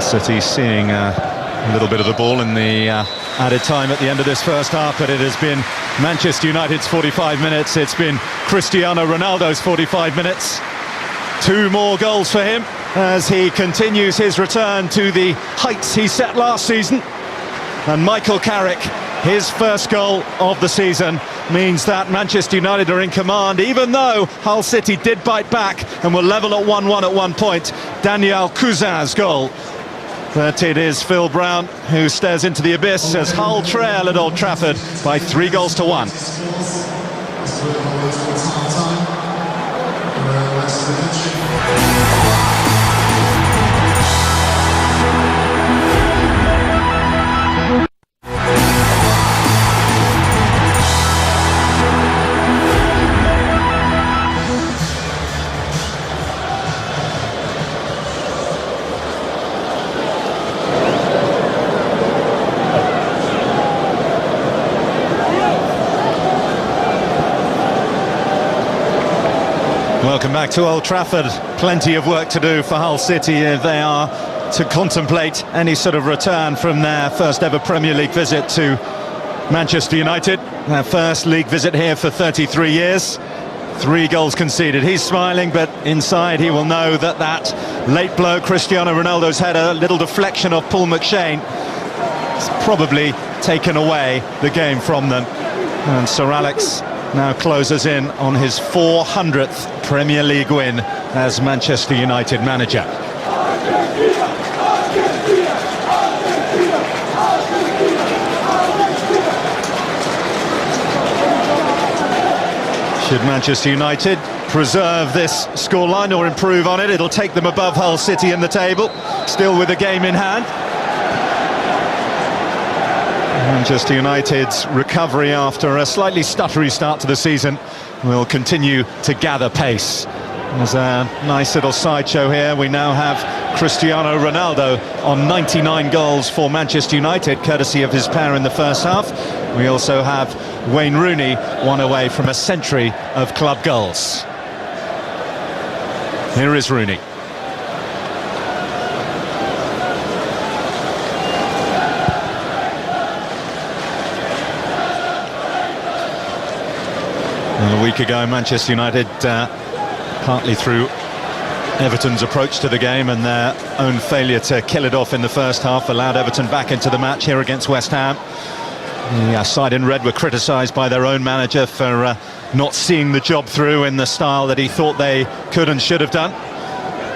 City seeing a little bit of the ball in the added time at the end of this first half, but it has been Manchester United's 45 minutes. It's been Cristiano Ronaldo's 45 minutes. 2 more goals for him as he continues his return to the heights he set last season. And Michael Carrick, his first goal of the season, means that Manchester United are in command, even though Hull City did bite back and were level at 1-1 at one point. Daniel Cousin's goal. But it is Phil Brown who stares into the abyss as Hull trail at Old Trafford by 3-1. Welcome back to Old Trafford. Plenty of work to do for Hull City if they are to contemplate any sort of return from their first ever Premier League visit to Manchester United. Their first league visit here for 33 years. 3 goals conceded. He's smiling, but inside he will know that that late blow, Cristiano Ronaldo's header, a little deflection of Paul McShane, has probably taken away the game from them. And Sir Alex now closes in on his 400th Premier League win as Manchester United manager. Should Manchester United preserve this scoreline or improve on it, it'll take them above Hull City in the table, still with a game in hand. Manchester United's recovery after a slightly stuttery start to the season will continue to gather pace. There's a nice little sideshow here. We now have Cristiano Ronaldo on 99 goals for Manchester United, courtesy of his pair in the first half. We also have Wayne Rooney, one away from a century of club goals. Here is Rooney. A week ago, Manchester United, partly through Everton's approach to the game and their own failure to kill it off in the first half, allowed Everton back into the match here against West Ham. The side in red were criticised by their own manager for not seeing the job through in the style that he thought they could and should have done.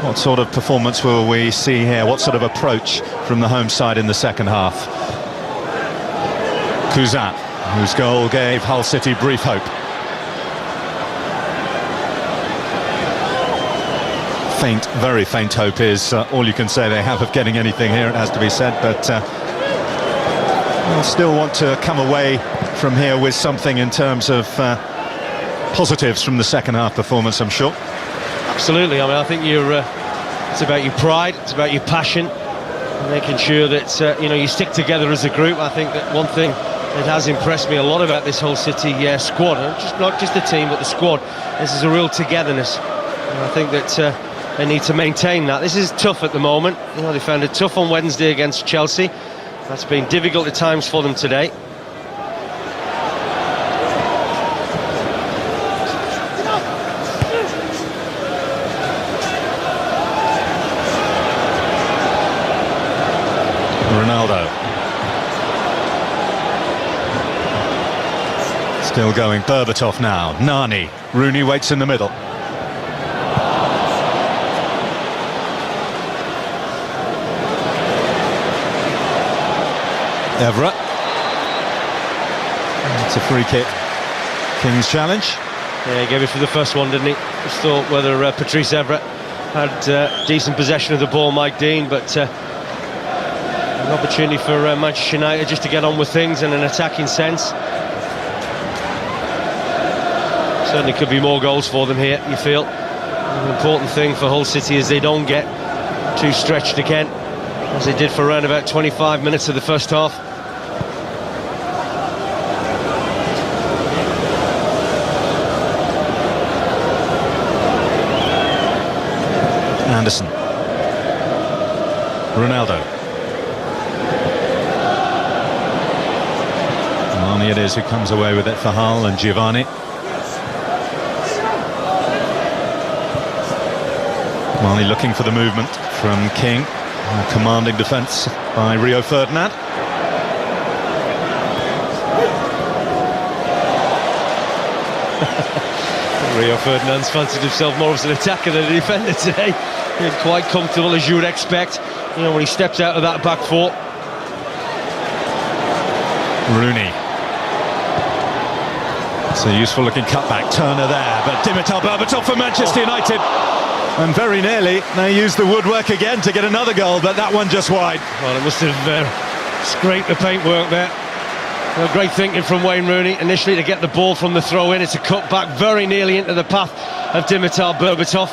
What sort of performance will we see here? What sort of approach from the home side in the second half? Cousin, whose goal gave Hull City brief hope. Faint, very faint hope is all you can say they have of getting anything here, it has to be said, but they'll still want to come away from here with something in terms of positives from the second half performance, I'm sure. Absolutely. I mean, I think it's about your pride, it's about your passion, making sure that you stick together as a group. I think that one thing that has impressed me a lot about this Hull City squad, and not just the team but the squad, this is a real togetherness. And I think that they need to maintain that. This is tough at the moment. They found it tough on Wednesday against Chelsea. That's been difficult at times for them today. Ronaldo. Still going, Berbatov now. Nani. Rooney waits in the middle. Evra. It's a free kick. King's challenge. Yeah, he gave it for the first one, didn't he? Just thought whether Patrice Evra had decent possession of the ball, Mike Dean, but an opportunity for Manchester United just to get on with things in an attacking sense. Certainly could be more goals for them here, you feel. The important thing for Hull City is they don't get too stretched again, as they did for around about 25 minutes of the first half. Anderson. Ronaldo. Marnie it is who comes away with it for Hull, and Giovanni. Marnie looking for the movement from King. Commanding defence by Rio Ferdinand. Rio Ferdinand's fancied himself more as an attacker than a defender today. He's quite comfortable, as you would expect, when he steps out of that back four. Rooney. It's a useful looking cutback. Turner there, but Dimitar Berbatov for Manchester United. And very nearly they used the woodwork again to get another goal, but that one just wide. Well, it must have scraped the paintwork there. Great thinking from Wayne Rooney initially to get the ball from the throw-in. It's a cut back very nearly into the path of Dimitar Berbatov,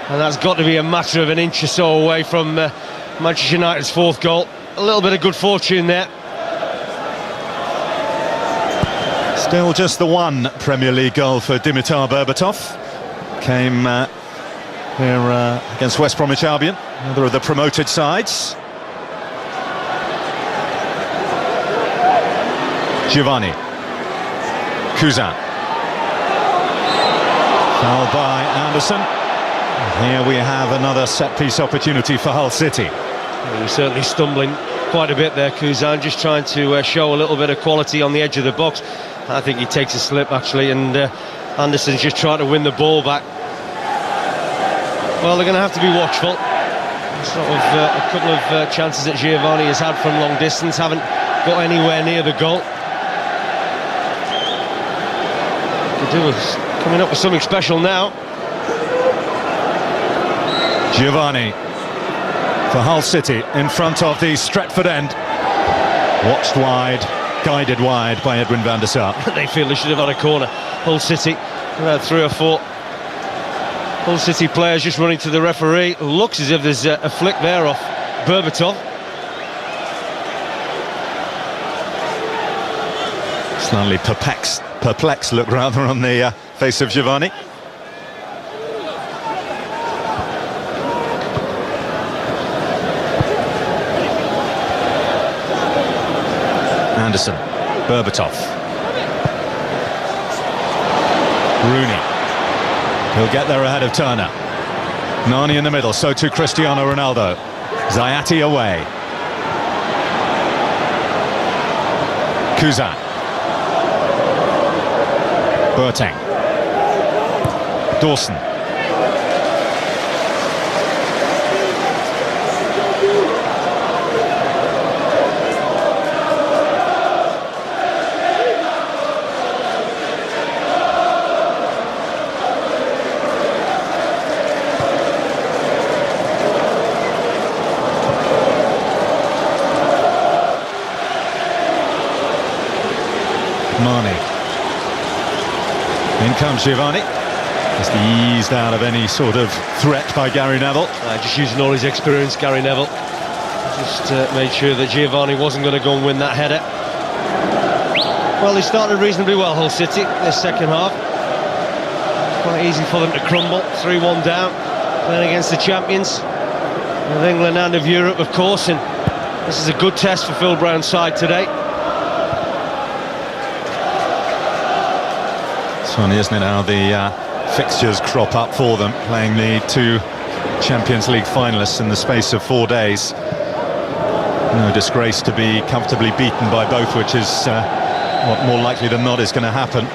and that's got to be a matter of an inch or so away from Manchester United's fourth goal. A little bit of good fortune there. Still just the one Premier League goal for Dimitar Berbatov. Came here against West Bromwich Albion, another of the promoted sides. Giovanni. Cousin. Fouled by Anderson. Here we have another set-piece opportunity for Hull City. He was certainly stumbling quite a bit there, Cousin, just trying to show a little bit of quality on the edge of the box. I think he takes a slip, actually, and Anderson's just trying to win the ball back. Well, they're going to have to be watchful. Sort of a couple of chances that Giovanni has had from long distance, haven't got anywhere near the goal. Could is coming up with something special now. Giovanni for Hull City in front of the Stretford end. Watched wide, guided wide by Edwin van der Sar. They feel they should have had a corner. Hull City, about 3 or 4 Hull City players just running to the referee. Looks as if there's a flick there off Berbatov. Slightly perplexed look rather on the face of Giovanni. Anderson, Berbatov, Rooney. He'll get there ahead of Turner. Nani in the middle, so too Cristiano Ronaldo. Zayati away. Kuzan. Boateng. Dawson. Mane. In comes Giovanni. Just eased out of any sort of threat by Gary Neville. Just using all his experience, Gary Neville. Just made sure that Giovanni wasn't going to go and win that header. Well, they started reasonably well, Hull City, this second half. Quite easy for them to crumble. 3-1 down, playing against the champions of England and of Europe, of course. And this is a good test for Phil Brown's side today. Funny, isn't it, how the fixtures crop up for them, playing the 2 Champions League finalists in the space of 4 days. No disgrace to be comfortably beaten by both, which is what more likely than not is going to happen.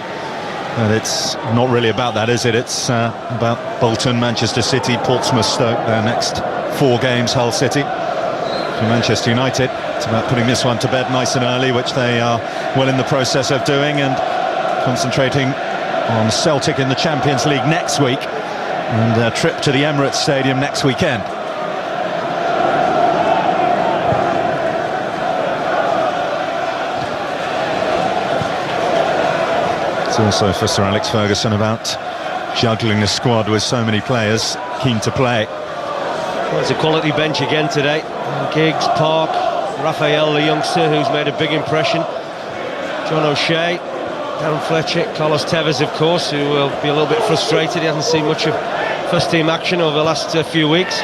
But it's not really about that, is it? It's about Bolton, Manchester City, Portsmouth, Stoke, their next 4 games. Hull City for Manchester United. It's about putting this one to bed nice and early, which they are well in the process of doing, and concentrating on Celtic in the Champions League next week, and a trip to the Emirates Stadium next weekend. It's also for Sir Alex Ferguson about juggling the squad with so many players keen to play. Well, it's a quality bench again today. Giggs, Park, Raphael, the youngster, who's made a big impression, John O'Shea, Darren Fletcher, Carlos Tevez, of course, who will be a little bit frustrated. He hasn't seen much of first-team action over the last few weeks.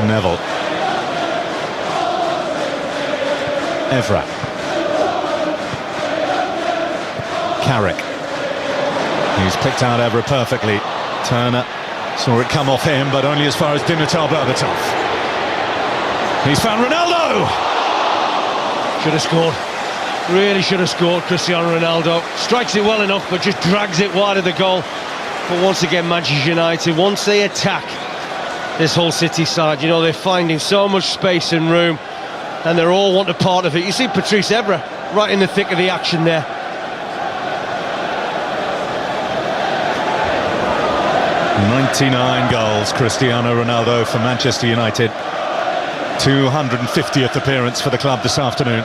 Neville. Evra. Carrick. He's picked out Evra perfectly. Turner saw it come off him, but only as far as Dimitar Berbatov. He's found Ronaldo! Should have scored. Really should have scored, Cristiano Ronaldo. Strikes it well enough, but just drags it wide of the goal. But once again, Manchester United, once they attack this Hull City side, you know, they're finding so much space and room, and they're all want a part of it. You see Patrice Evra right in the thick of the action there. "99 goals, Cristiano Ronaldo for Manchester United. 250th appearance for the club this afternoon.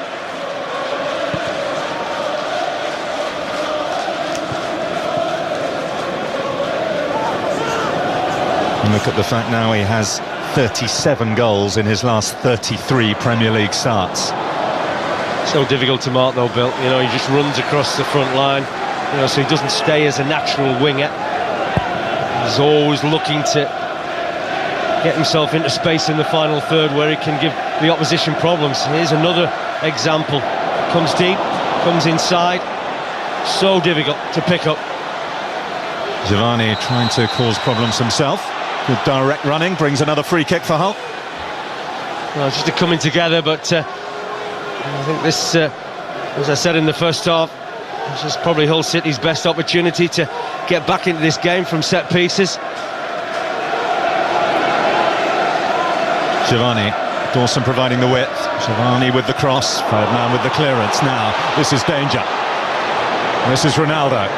And look at the fact now he has 37 goals in his last 33 Premier League starts. So difficult to mark though, Bill. You know, he just runs across the front line, you know, so he doesn't stay as a natural winger. He's always looking to get himself into space in the final third where he can give the opposition problems. Here's another example. Comes deep, comes inside. So difficult to pick up. Giovanni trying to cause problems himself. Good direct running, brings another free kick for Hull. Well, just a coming together, but I think this, as I said in the first half, This is probably Hull City's best opportunity to get back into this game from set pieces. Giovanni, Dawson providing the width, Giovanni with the cross, Ferdinand with the clearance. Now, this is danger. This is Ronaldo.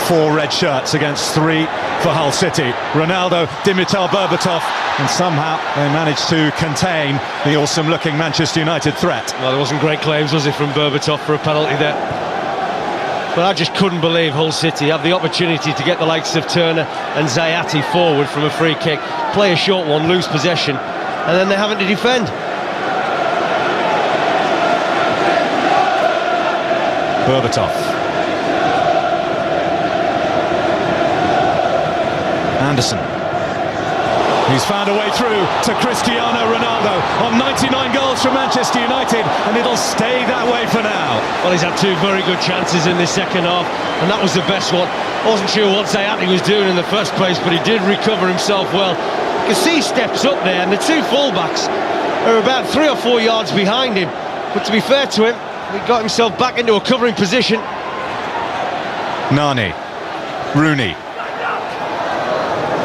4 red shirts against 3 for Hull City. Ronaldo, Dimitar Berbatov, and somehow they managed to contain the awesome-looking Manchester United threat. Well, there wasn't great claims, was it, from Berbatov for a penalty there? But I just couldn't believe Hull City have the opportunity to get the likes of Turner and Zayati forward from a free kick, play a short one, lose possession, and then they're having to defend. Berbatov. Anderson. He's found a way through to Cristiano Ronaldo on 99 goals for Manchester United, and it'll stay that way for now. Well, he's had 2 very good chances in this second half, and that was the best one. I wasn't sure what Zayati was doing in the first place, but he did recover himself well. You can see he steps up there, and the 2 fullbacks are about 3 or 4 yards behind him. But to be fair to him, he got himself back into a covering position. Nani, Rooney,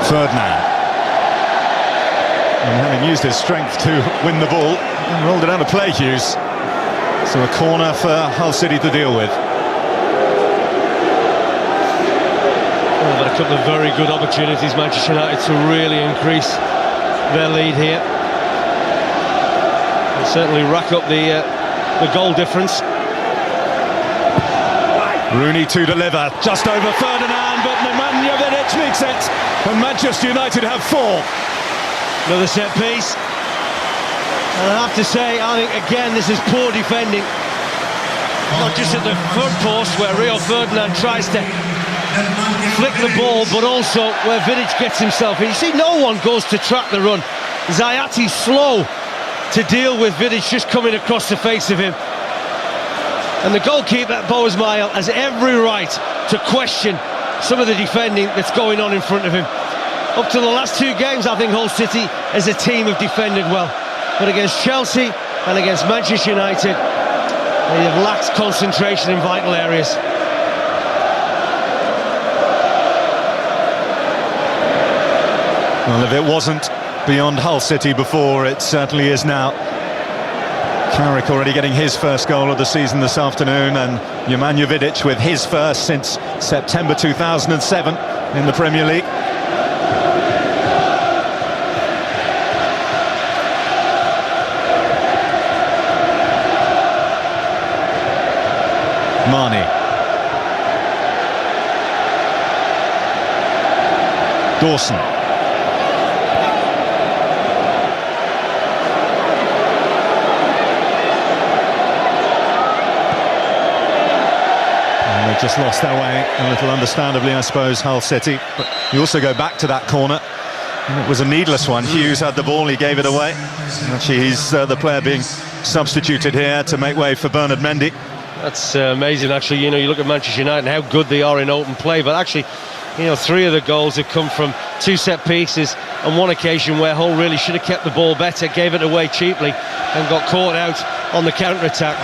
Ferdinand. And having used his strength to win the ball, and rolled it out of play, Hughes. So a corner for Hull City to deal with. Well, but a couple of very good opportunities, Manchester United, to really increase their lead here. And certainly rack up the goal difference. Rooney to deliver, just over Ferdinand, but Nemanja Vidic makes it, and Manchester United have 4. Another set piece. And I have to say, I think again this is poor defending. Not just at the front post where Rio Ferdinand tries to flick the ball, but also where Vidic gets himself in. You see, no one goes to track the run. Zayati's slow to deal with Vidic just coming across the face of him. And the goalkeeper, Bo Ismail, has every right to question some of the defending that's going on in front of him. Up to the last 2 games, I think Hull City as a team have defended well. But against Chelsea and against Manchester United, they have lacked concentration in vital areas. Well, if it wasn't beyond Hull City before, it certainly is now. Carrick already getting his first goal of the season this afternoon, and Nemanja Vidic with his first since September 2007 in the Premier League. Mane. Dawson. And they've just lost their way a little understandably, I suppose, Hull City. But you also go back to that corner, and it was a needless one. Hughes had the ball, he gave it away. And actually, he's the player being substituted here to make way for Bernard Mendy. That's amazing, actually. You know, you look at Manchester United and how good they are in open play, but actually, you know, 3 of the goals have come from 2 set pieces, and one occasion where Hull really should have kept the ball better, gave it away cheaply, and got caught out on the counter-attack.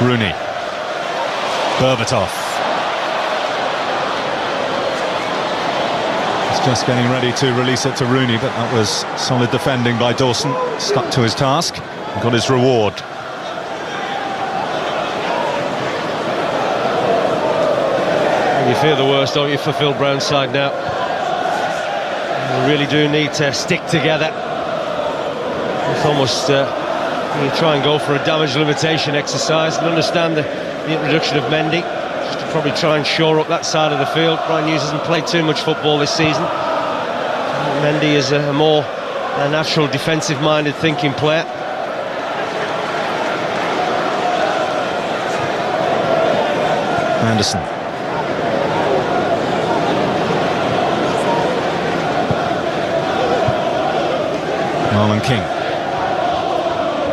Rooney. Berbatov. He's just getting ready to release it to Rooney, but that was solid defending by Dawson. Stuck to his task and got his reward. You fear the worst, don't you, for Phil Brown's side now? You really do need to stick together. It's almost you try and go for a damage limitation exercise and understand the introduction of Mendy, just to probably try and shore up that side of the field. Brian Hughes hasn't played too much football this season. Mendy is a more natural defensive-minded thinking player. Anderson. Marlon King.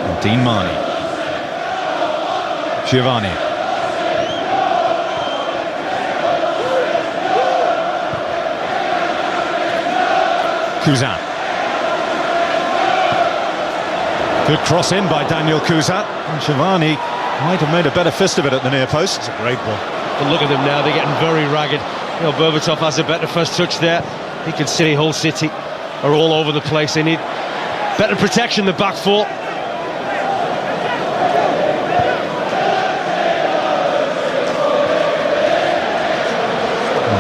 And Dean Marney. Giovanni. Cousin. Good cross in by Daniel Cousin. And Giovanni might have made a better fist of it at the near post. It's a great ball. But look at them now, they're getting very ragged. You know, Berbatov has a better first touch there. He can see Hull City are all over the place. They need better protection, the back four.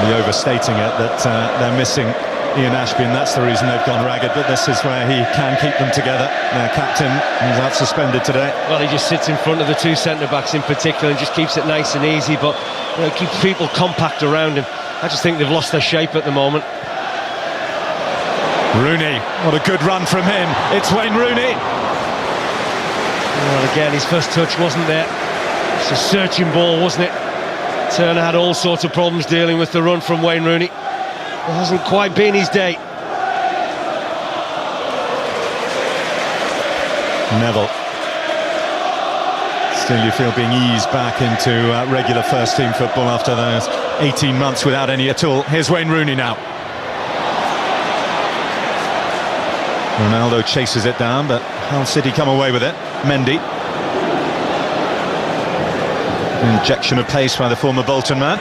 Overstating it that they're missing Ian Ashby, and that's the reason they've gone ragged, but this is where he can keep them together. Their captain is out suspended today. Well, he just sits in front of the two centre-backs in particular and just keeps it nice and easy, but you know, keeps people compact around him. I just think they've lost their shape at the moment. Rooney, what a good run from him. It's Wayne Rooney. Well, again, his first touch wasn't there. It's a searching ball, wasn't it? Turner had all sorts of problems dealing with the run from Wayne Rooney. It hasn't quite been his day. Neville. Still you feel being eased back into regular first-team football after those 18 months without any at all. Here's Wayne Rooney now. Ronaldo chases it down, but Hull City come away with it. Mendy. Injection of pace by the former Bolton man.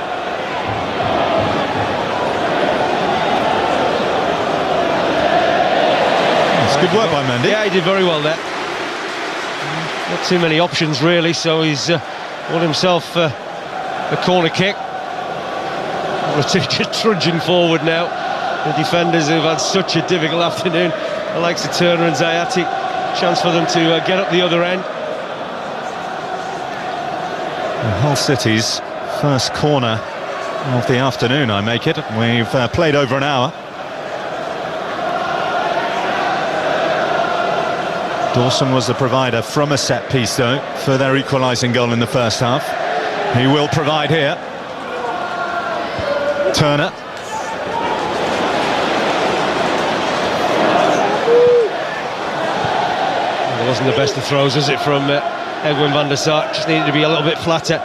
It's good work by Mendy. Yeah, he did very well there. Not too many options really, so he's won himself a corner kick. Just trudging forward now. The defenders who've had such a difficult afternoon, the likes of Turner and Zayati. Chance for them to get up the other end. Hull City's first corner of the afternoon, I make it. We've played over an hour. Dawson was the provider from a set piece, though, for their equalising goal in the first half. He will provide here. Turner. It wasn't the best of throws, was it, from Edwin van der Sar? Just needed to be a little bit flatter.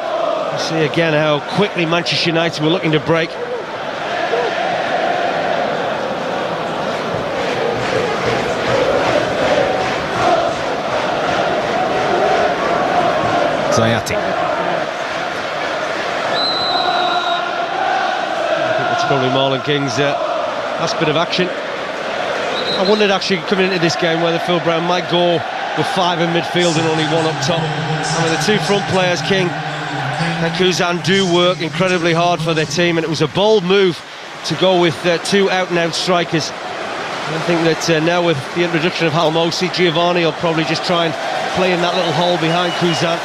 You see again how quickly Manchester United were looking to break. Zayati. I think that's probably Marlon King's last bit of action. I wondered actually coming into this game whether Phil Brown might go with five in midfield and only one up top. I mean, the two front players, King and Cousin, do work incredibly hard for their team, and it was a bold move to go with two out-and-out strikers. I think that now with the introduction of Halmosi, Giovanni will probably just try and play in that little hole behind Cousin.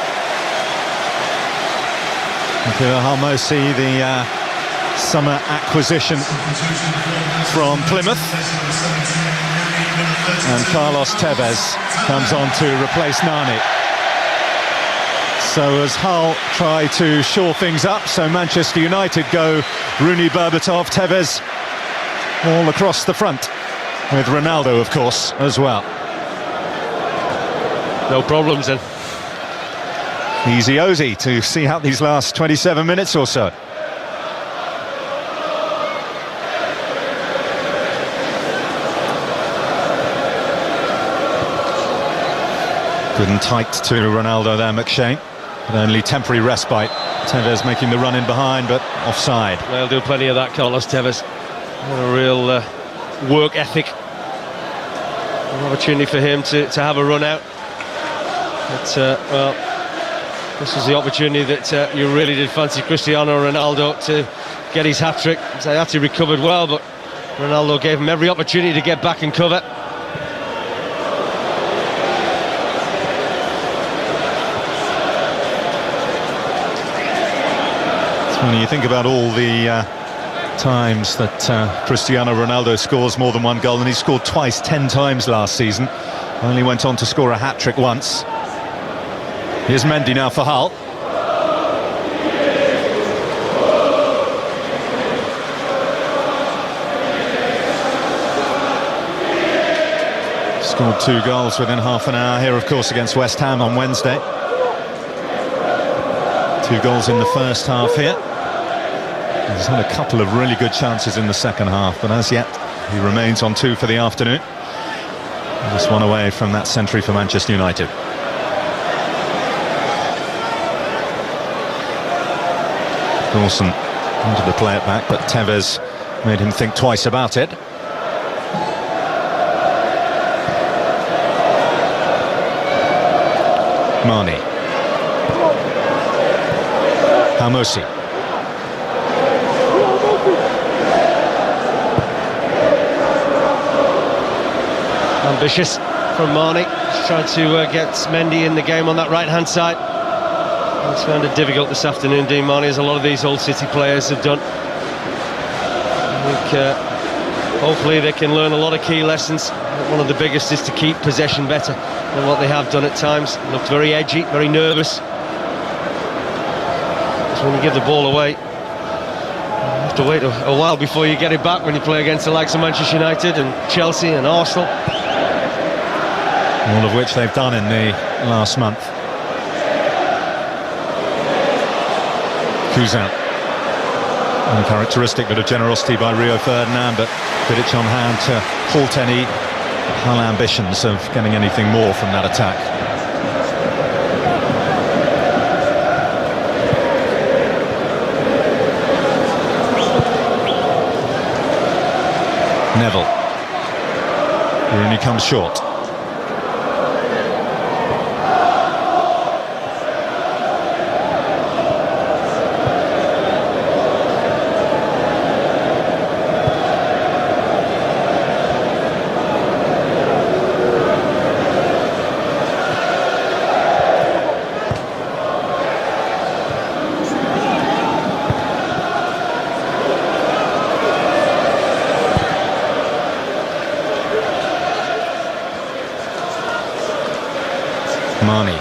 Halmosi, the summer acquisition from Plymouth, and Carlos Tevez comes on to replace Nani. So as Hull try to shore things up, so Manchester United go Rooney, Berbatov, Tevez all across the front, with Ronaldo of course as well. No problems then. Easy Ozzy to see out these last 27 minutes or so. Good and tight to Ronaldo there, McShane. But only temporary respite. Tevez making the run in behind, but offside. They'll do plenty of that, Carlos Tevez. What a real work ethic. An opportunity for him to have a run out. But, well, this was the opportunity that you really did fancy Cristiano Ronaldo to get his hat-trick. Zayati recovered well, but Ronaldo gave him every opportunity to get back and cover. When you think about all the times that Cristiano Ronaldo scores more than one goal, and he scored twice 10 times last season, only went on to score a hat-trick once. Here's Mendy now for Hull. Scored 2 goals within half an hour here, of course, against West Ham on Wednesday. 2 goals in the first half here. He's had a couple of really good chances in the second half, but as yet He remains on 2 for the afternoon. Just one away from that century for Manchester United. Dawson wanted to play it back, but Tevez made him think twice about it. Mane. Hamosi. Ambitious from Mane. He's trying to get Mendy in the game on that right-hand side. He's found it difficult this afternoon, Dean Mane, as a lot of these Hull City players have done. I think hopefully they can learn a lot of key lessons. One of the biggest is to keep possession better than what they have done at times. Looked very edgy, very nervous. So when you give the ball away, you have to wait a while before you get it back when you play against the likes of Manchester United and Chelsea and Arsenal. All of which they've done in the last month. Kuzan. Uncharacteristic bit of generosity by Rio Ferdinand, but Vidic on hand to halt any Hull ambitions of getting anything more from that attack. Neville. Rooney comes short. Mane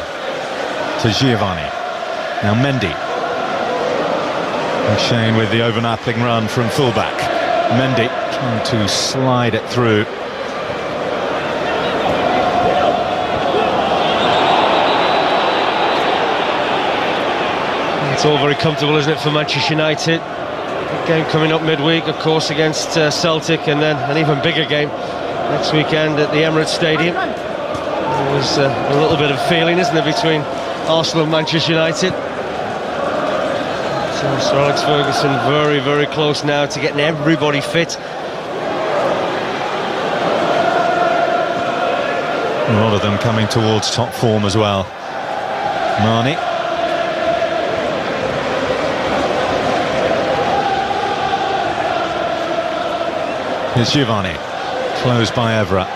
to Giovanni. Now Mendy. And Shane with the overlapping run from fullback. Mendy trying to slide it through. It's all very comfortable, isn't it, for Manchester United? Big game coming up midweek, of course, against Celtic, and then an even bigger game next weekend at the Emirates Stadium. There's a little bit of feeling, isn't there, between Arsenal and Manchester United. So Sir Alex Ferguson very, very close now to getting everybody fit. A lot of them coming towards top form as well. Mane. Here's Giovanni. Closed by Evra.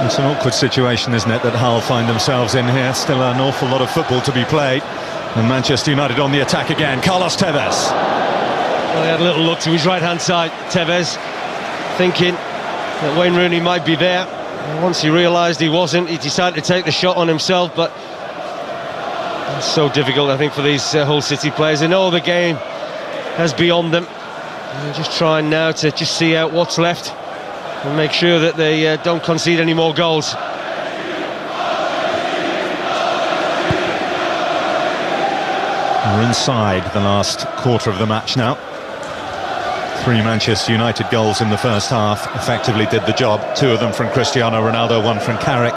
It's an awkward situation, isn't it, that Hull find themselves in here. Still an awful lot of football to be played. And Manchester United on the attack again. Carlos Tevez. Well, he had a little look to his right-hand side, Tevez, thinking that Wayne Rooney might be there. And once he realised he wasn't, he decided to take the shot on himself, but it's so difficult, I think, for these Hull City players. They know the game has beyond them. They're just trying now to just see out what's left and make sure that they don't concede any more goals. We're inside the last quarter of the match now. 3 Manchester United goals in the first half effectively did the job. 2 of them from Cristiano Ronaldo, 1 from Carrick.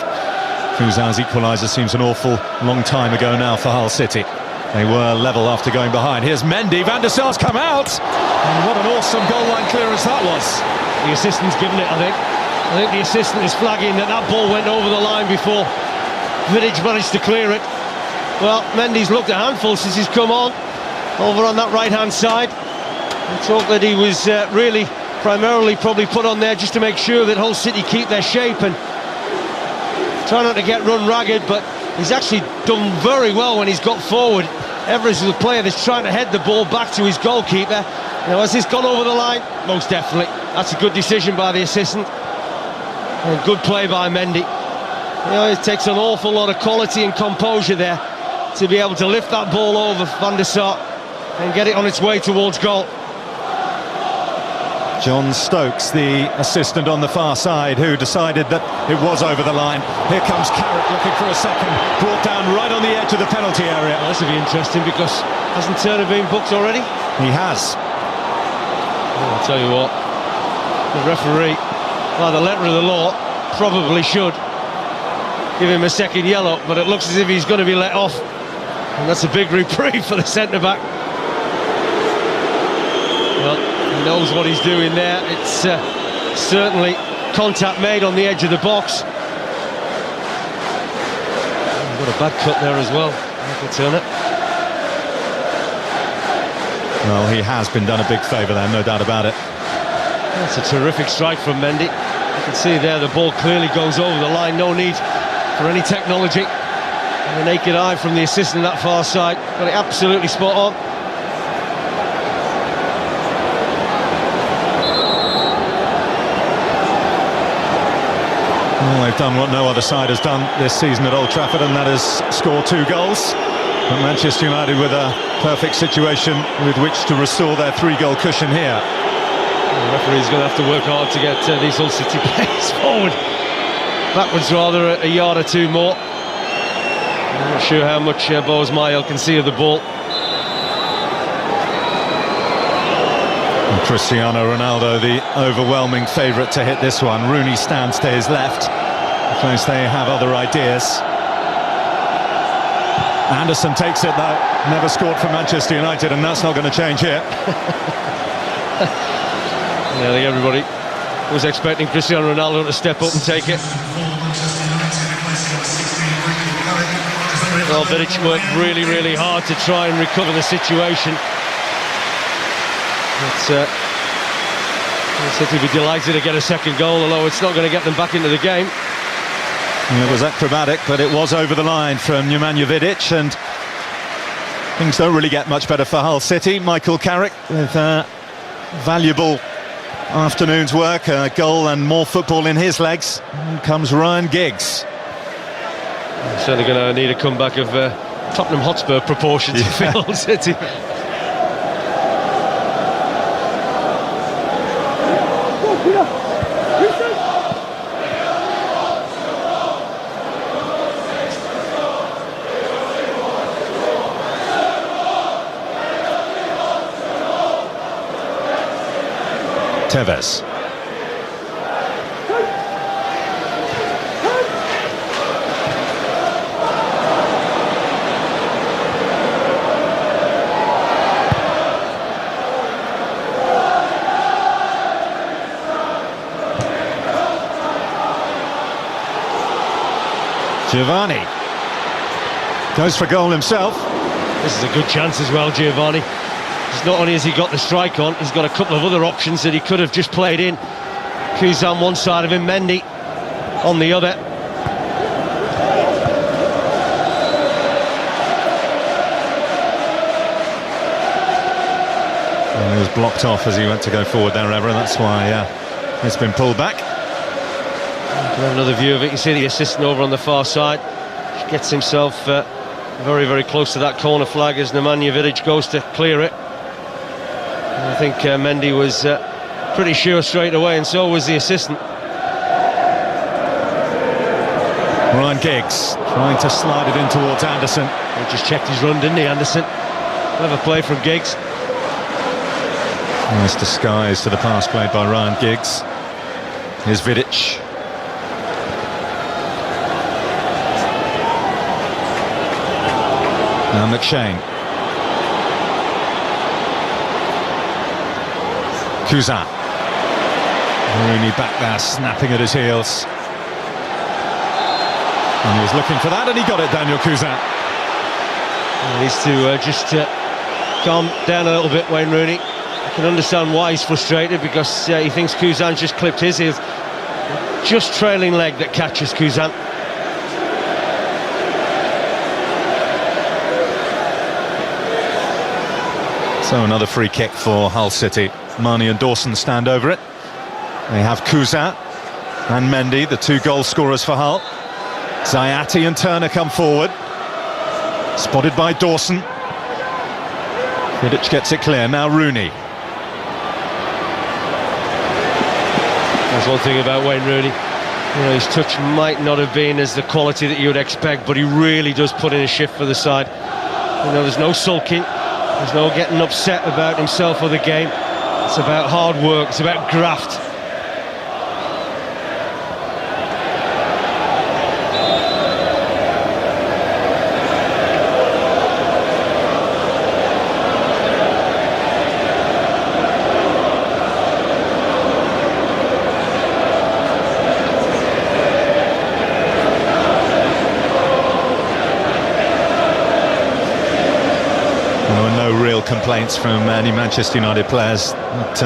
Kuzan's equaliser seems an awful long time ago now for Hull City. They were level after going behind. Here's Mendy. Van der Sar's come out. And what an awesome goal line clearance that was. The assistant's given it, I think. I think the assistant is flagging that that ball went over the line before Vidic managed to clear it. Well, Mendy's looked a handful since he's come on, over on that right-hand side. We talk that he was really, primarily probably put on there just to make sure that Hull City keep their shape and try not to get run ragged, but he's actually done very well when he's got forward. Evers is a player that's trying to head the ball back to his goalkeeper. Now, has this gone over the line? Most definitely. That's a good decision by the assistant. And good play by Mendy. You know, it takes an awful lot of quality and composure there to be able to lift that ball over Van der Sar and get it on its way towards goal. John Stokes, the assistant on the far side, who decided that it was over the line. Here comes Carrick looking for a second, brought down right on the edge of the penalty area. Well, this will be interesting because hasn't Turner been booked already? He has. I'll tell you what, The referee, by the letter of the law, probably should give him a second yellow, but it looks as if he's going to be let off, and that's a big reprieve for the centre-back. Well, he knows what he's doing there. It's certainly contact made on the edge of the box. He's got a bad cut there as well, Michael Turner. Well, he has been done a big favour there, no doubt about it. That's a terrific strike from Mendy. You can see there the ball clearly goes over the line, no need for any technology. And the naked eye from the assistant that far side, got it absolutely spot on. Well, they've done what no other side has done this season at Old Trafford, and that is score 2 goals. But Manchester United with a perfect situation with which to restore their 3-goal cushion here. The referee's going to have to work hard to get these Hull City players forward. Backwards rather, a yard or two more. I'm not sure how much Boaz Mael can see of the ball. And Cristiano Ronaldo, the overwhelming favourite to hit this one. Rooney stands to his left, because they have other ideas. Anderson takes it though, never scored for Manchester United, and that's not going to change here. Yeah, I think everybody was expecting Cristiano Ronaldo to step up and take it. Well, Vidic worked really, really hard to try and recover the situation. City will be delighted to get a second goal, although it's not going to get them back into the game. And it was acrobatic, but it was over the line from Nemanja Vidic, and things don't really get much better for Hull City. Michael Carrick with valuable afternoon's work, a goal and more football in his legs. And comes Ryan Giggs. Certainly going to need a comeback of Tottenham Hotspur proportions for Hull City. Tevez. Giovanni goes for goal himself. This is a good chance as well, Giovanni. Not only has he got the strike on, he's got a couple of other options that he could have just played in. Kuzan one side of him, Mendy on the other. Well, he was blocked off as he went to go forward there, and that's why it's been pulled back. You can have another view of it. You see the assistant over on the far side. He gets himself very, very close to that corner flag as Nemanja Vidic goes to clear it. I think Mendy was pretty sure straight away, and so was the assistant. Ryan Giggs trying to slide it in towards Anderson. He just checked his run, didn't he, Anderson? Clever play from Giggs. Nice disguise to the pass played by Ryan Giggs. Here's Vidic. Now McShane. Kuzan. Rooney back there, snapping at his heels. And he was looking for that, and he got it, Daniel Kuzan. He needs to just calm down a little bit, Wayne Rooney. I can understand why he's frustrated, because he thinks Kuzan's just clipped his heels. Just trailing leg that catches Kuzan. So another free kick for Hull City. Marnie and Dawson stand over it. They have Kuzan and Mendy, the 2 goal scorers for Hull. Zayati and Turner come forward. Spotted by Dawson. Vidic gets it clear, now Rooney. There's one thing about Wayne Rooney. You know, his touch might not have been as the quality that you would expect, but he really does put in a shift for the side. You know, there's no sulking. There's no getting upset about himself or the game. It's about hard work, it's about graft. complaints from any Manchester United players that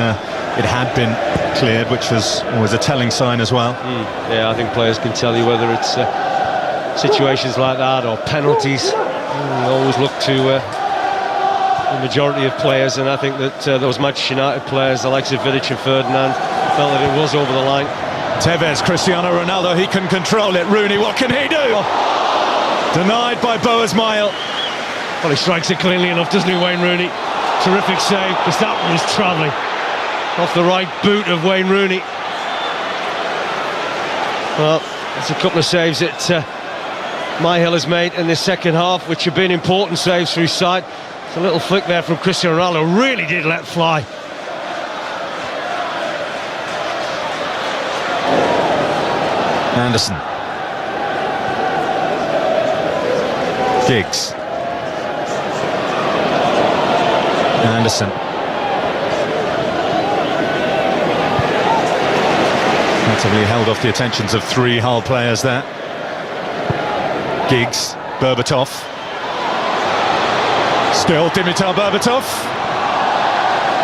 it had been cleared, which was always a telling sign as well. Yeah, I think players can tell you whether it's situations like that or penalties. You always look to the majority of players, and I think that those Manchester United players, the likes of Vidic and Ferdinand, felt that it was over the line. Tevez, Cristiano Ronaldo, he can control it. Rooney, what can he do? Denied by Boaz Mail. Well, he strikes it cleanly enough, doesn't he, Wayne Rooney? Terrific save, because that was travelling off the right boot of Wayne Rooney. Well, there's a couple of saves that Myhill has made in the second half, which have been important saves for his side. It's a little flick there from Cristiano Ronaldo, really did let fly. Anderson. Giggs. Anderson. Actively held off the attentions of three Hull players there. Giggs, Berbatov. Still Dimitar Berbatov.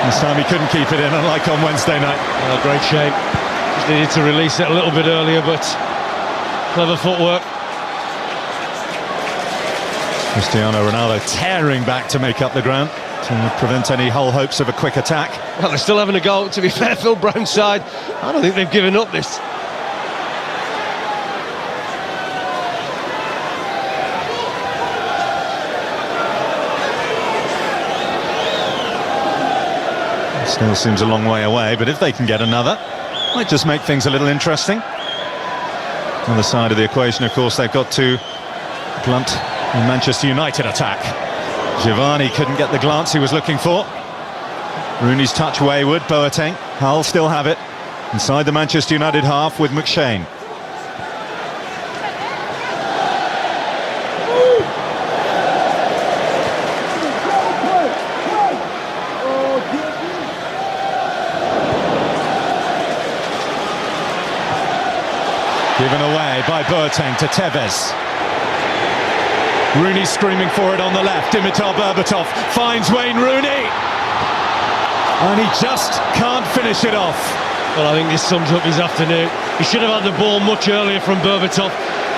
This time he couldn't keep it in, unlike on Wednesday night. Oh, great shape. Just needed to release it a little bit earlier, but clever footwork. Cristiano Ronaldo tearing back to make up the ground to prevent any Hull hopes of a quick attack. Well, they're still having a go. To be fair, Phil Brown's side, I don't think they've given up this. Still seems a long way away, but if they can get another, might just make things a little interesting. On the side of the equation, of course, they've got to blunt the Manchester United attack. Giovanni couldn't get the glance he was looking for. Rooney's touch wayward. Boateng. Hull still have it inside the Manchester United half with McShane. Given away by Boateng to Tevez. Rooney screaming for it on the left. Dimitar Berbatov finds Wayne Rooney. And he just can't finish it off. Well, I think this sums up his afternoon. He should have had the ball much earlier from Berbatov.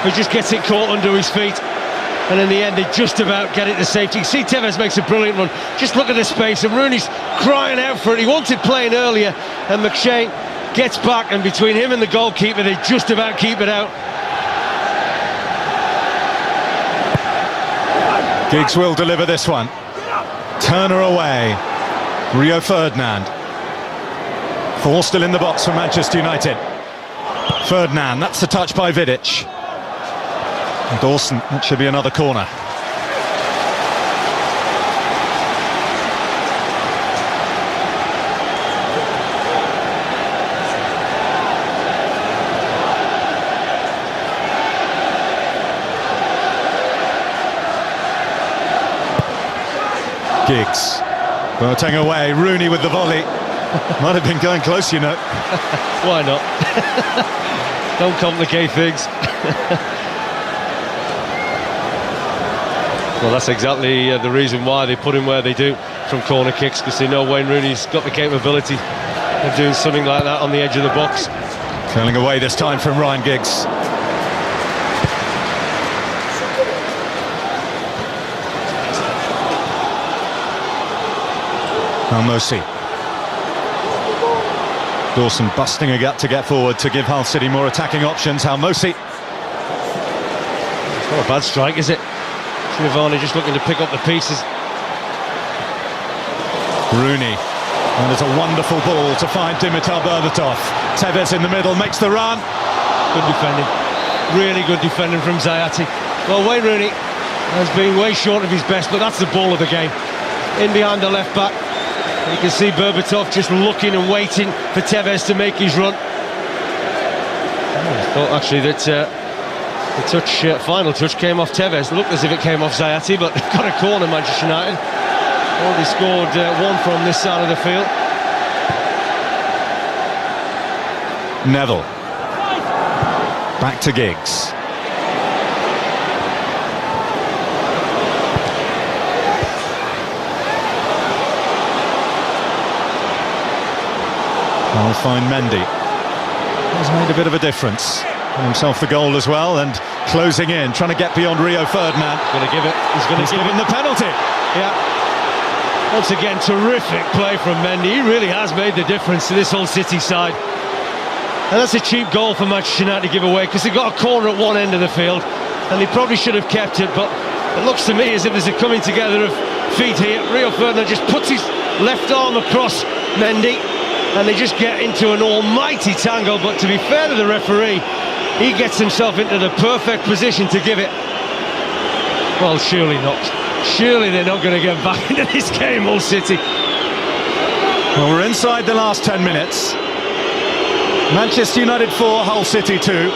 He just gets it caught under his feet. And in the end, they just about get it to safety. You see Tevez makes a brilliant run. Just look at the space, and Rooney's crying out for it. He wanted playing earlier, and McShane gets back, and between him and the goalkeeper, they just about keep it out. Giggs will deliver this one. Turner away. Rio Ferdinand. Four still in the box for Manchester United. Ferdinand, that's the touch by Vidic. And Dawson, that should be another corner. Giggs. Boateng away, Rooney with the volley. Might have been going close, you know. Why not? Don't complicate things. Well, that's exactly the reason why they put him where they do from corner kicks, because they know Wayne Rooney's got the capability of doing something like that on the edge of the box. Curling away this time from Ryan Giggs. Al-Mosi. Dawson busting a gut to get forward to give Hull City more attacking options. Al-Mosi. It's not a bad strike, is it? Giovanni just looking to pick up the pieces. Rooney. And it's a wonderful ball to find Dimitar Berbatov. Tevez in the middle makes the run. Good defending. Really good defending from Zayati. Well, Wayne Rooney has been way short of his best, but that's the ball of the game. In behind the left back. You can see Berbatov just looking and waiting for Tevez to make his run. I thought actually that the final touch came off Tevez. Looked as if it came off Zayati, but they've got a corner, Manchester United. Already scored one from this side of the field. Neville. Back to Giggs. I'll find Mendy. He's made a bit of a difference. Got himself the goal as well, and closing in, trying to get beyond Rio Ferdinand. Going to give it. He's going to give him the penalty. Yeah. Once again, terrific play from Mendy. He really has made the difference to this Hull City side. And that's a cheap goal for Manchester United to give away, because they've got a corner at one end of the field, and they probably should have kept it, but it looks to me as if there's a coming together of feet here. Rio Ferdinand just puts his left arm across Mendy, and they just get into an almighty tangle. But to be fair to the referee, he gets himself into the perfect position to give it. Well, surely not. Surely they're not going to get back into this game, Hull City. Well, we're inside the last 10 minutes. Manchester United 4, Hull City 2.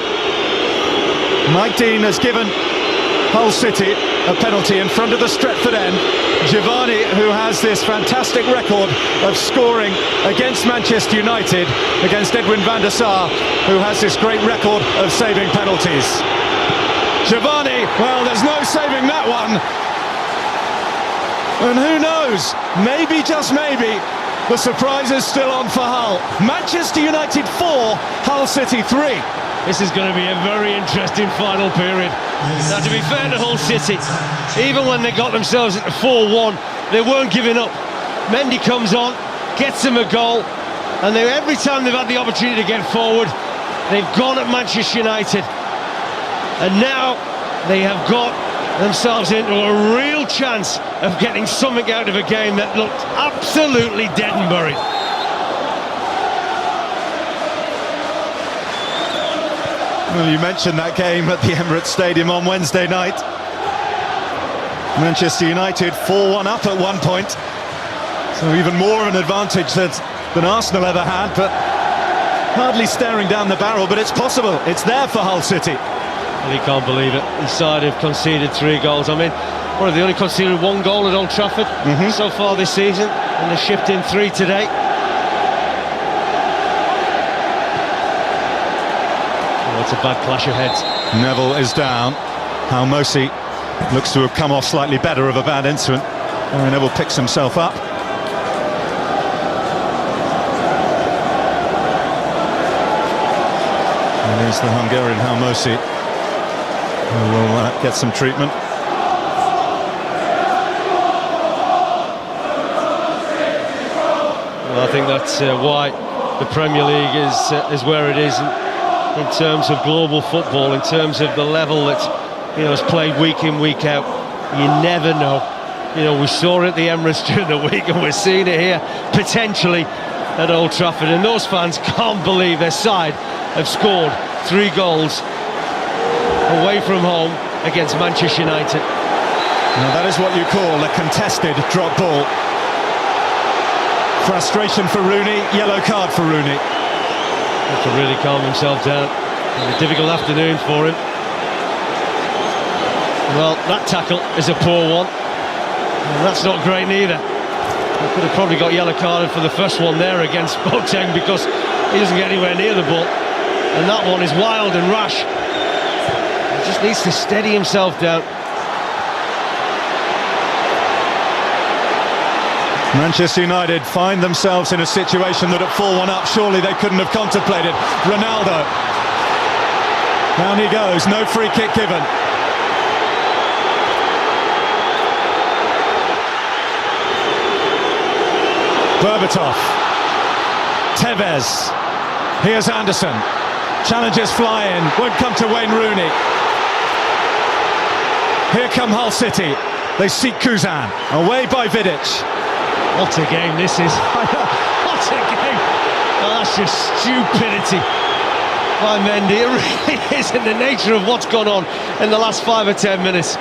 Mike Dean has given Hull City a penalty in front of the Stretford end. Giovanni, who has this fantastic record of scoring against Manchester United, against Edwin van der Sar, who has this great record of saving penalties. Giovanni, well, there's no saving that one. And who knows, maybe, just maybe, the surprise is still on for Hull. Manchester United 4, Hull City 3. This is going to be a very interesting final period. Now, to be fair to Hull City, even when they got themselves at the 4-1, they weren't giving up. Mendy comes on, gets them a goal, and every time they've had the opportunity to get forward, they've gone at Manchester United. And now they have got themselves into a real chance of getting something out of a game that looked absolutely dead and buried. Well, you mentioned that game at the Emirates Stadium on Wednesday night. Manchester United 4-1 up at one point, so even more of an advantage than Arsenal ever had, but hardly staring down the barrel. But it's possible, it's there for Hull City. Well, he can't believe it. The side have conceded 3 goals. I mean, what, have they only conceded 1 goal at Old Trafford so far this season, and they shipped in 3 today. Oh, it's a bad clash of heads. Neville is down. Halmosi looks to have come off slightly better of a bad incident. Neville picks himself up. And here's the Hungarian Halmosi, who will get some treatment. Well, I think that's why the Premier League is where it is in terms of global football, in terms of the level that is played week in, week out. You never know. We saw it at the Emirates during the week, and we're seeing it here potentially at Old Trafford. And those fans can't believe their side have scored 3 goals away from home against Manchester United. Now that is what you call a contested drop ball. Frustration for Rooney, yellow card for Rooney. Have to really calm himself down. A difficult afternoon for him. Well, that tackle is a poor one, and that's not great neither. He could have probably got yellow carded for the first one there against Boateng, because he doesn't get anywhere near the ball, and that one is wild and rash. He just needs to steady himself down. Manchester United find themselves in a situation that at 4-1 up, surely they couldn't have contemplated. Ronaldo. Down he goes, no free kick given. Berbatov. Tevez. Here's Anderson. Challenges fly in, won't come to Wayne Rooney. Here come Hull City. They seek Kuzan. Away by Vidic. What a game this is. What a game. Oh, that's just stupidity by Mendy. It really is, in the nature of what's gone on in the last 5 or 10 minutes.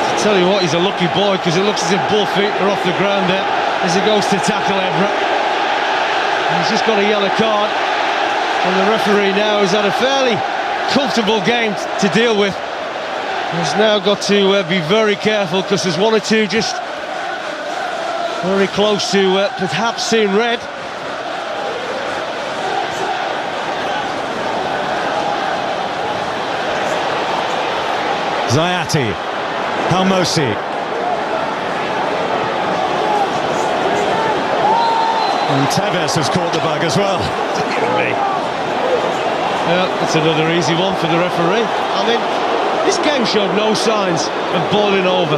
To tell you what, he's a lucky boy, because it looks as if both feet are off the ground there as he goes to tackle Evra. He's just got a yellow card, and the referee now has had a fairly comfortable game to deal with. He's now got to be very careful, because there's 1 or 2 just very close to perhaps seeing red. Zayati. Halmosi. And Tevez has caught the bug as well. Well, it's another easy one for the referee. I mean, this game showed no signs of boiling over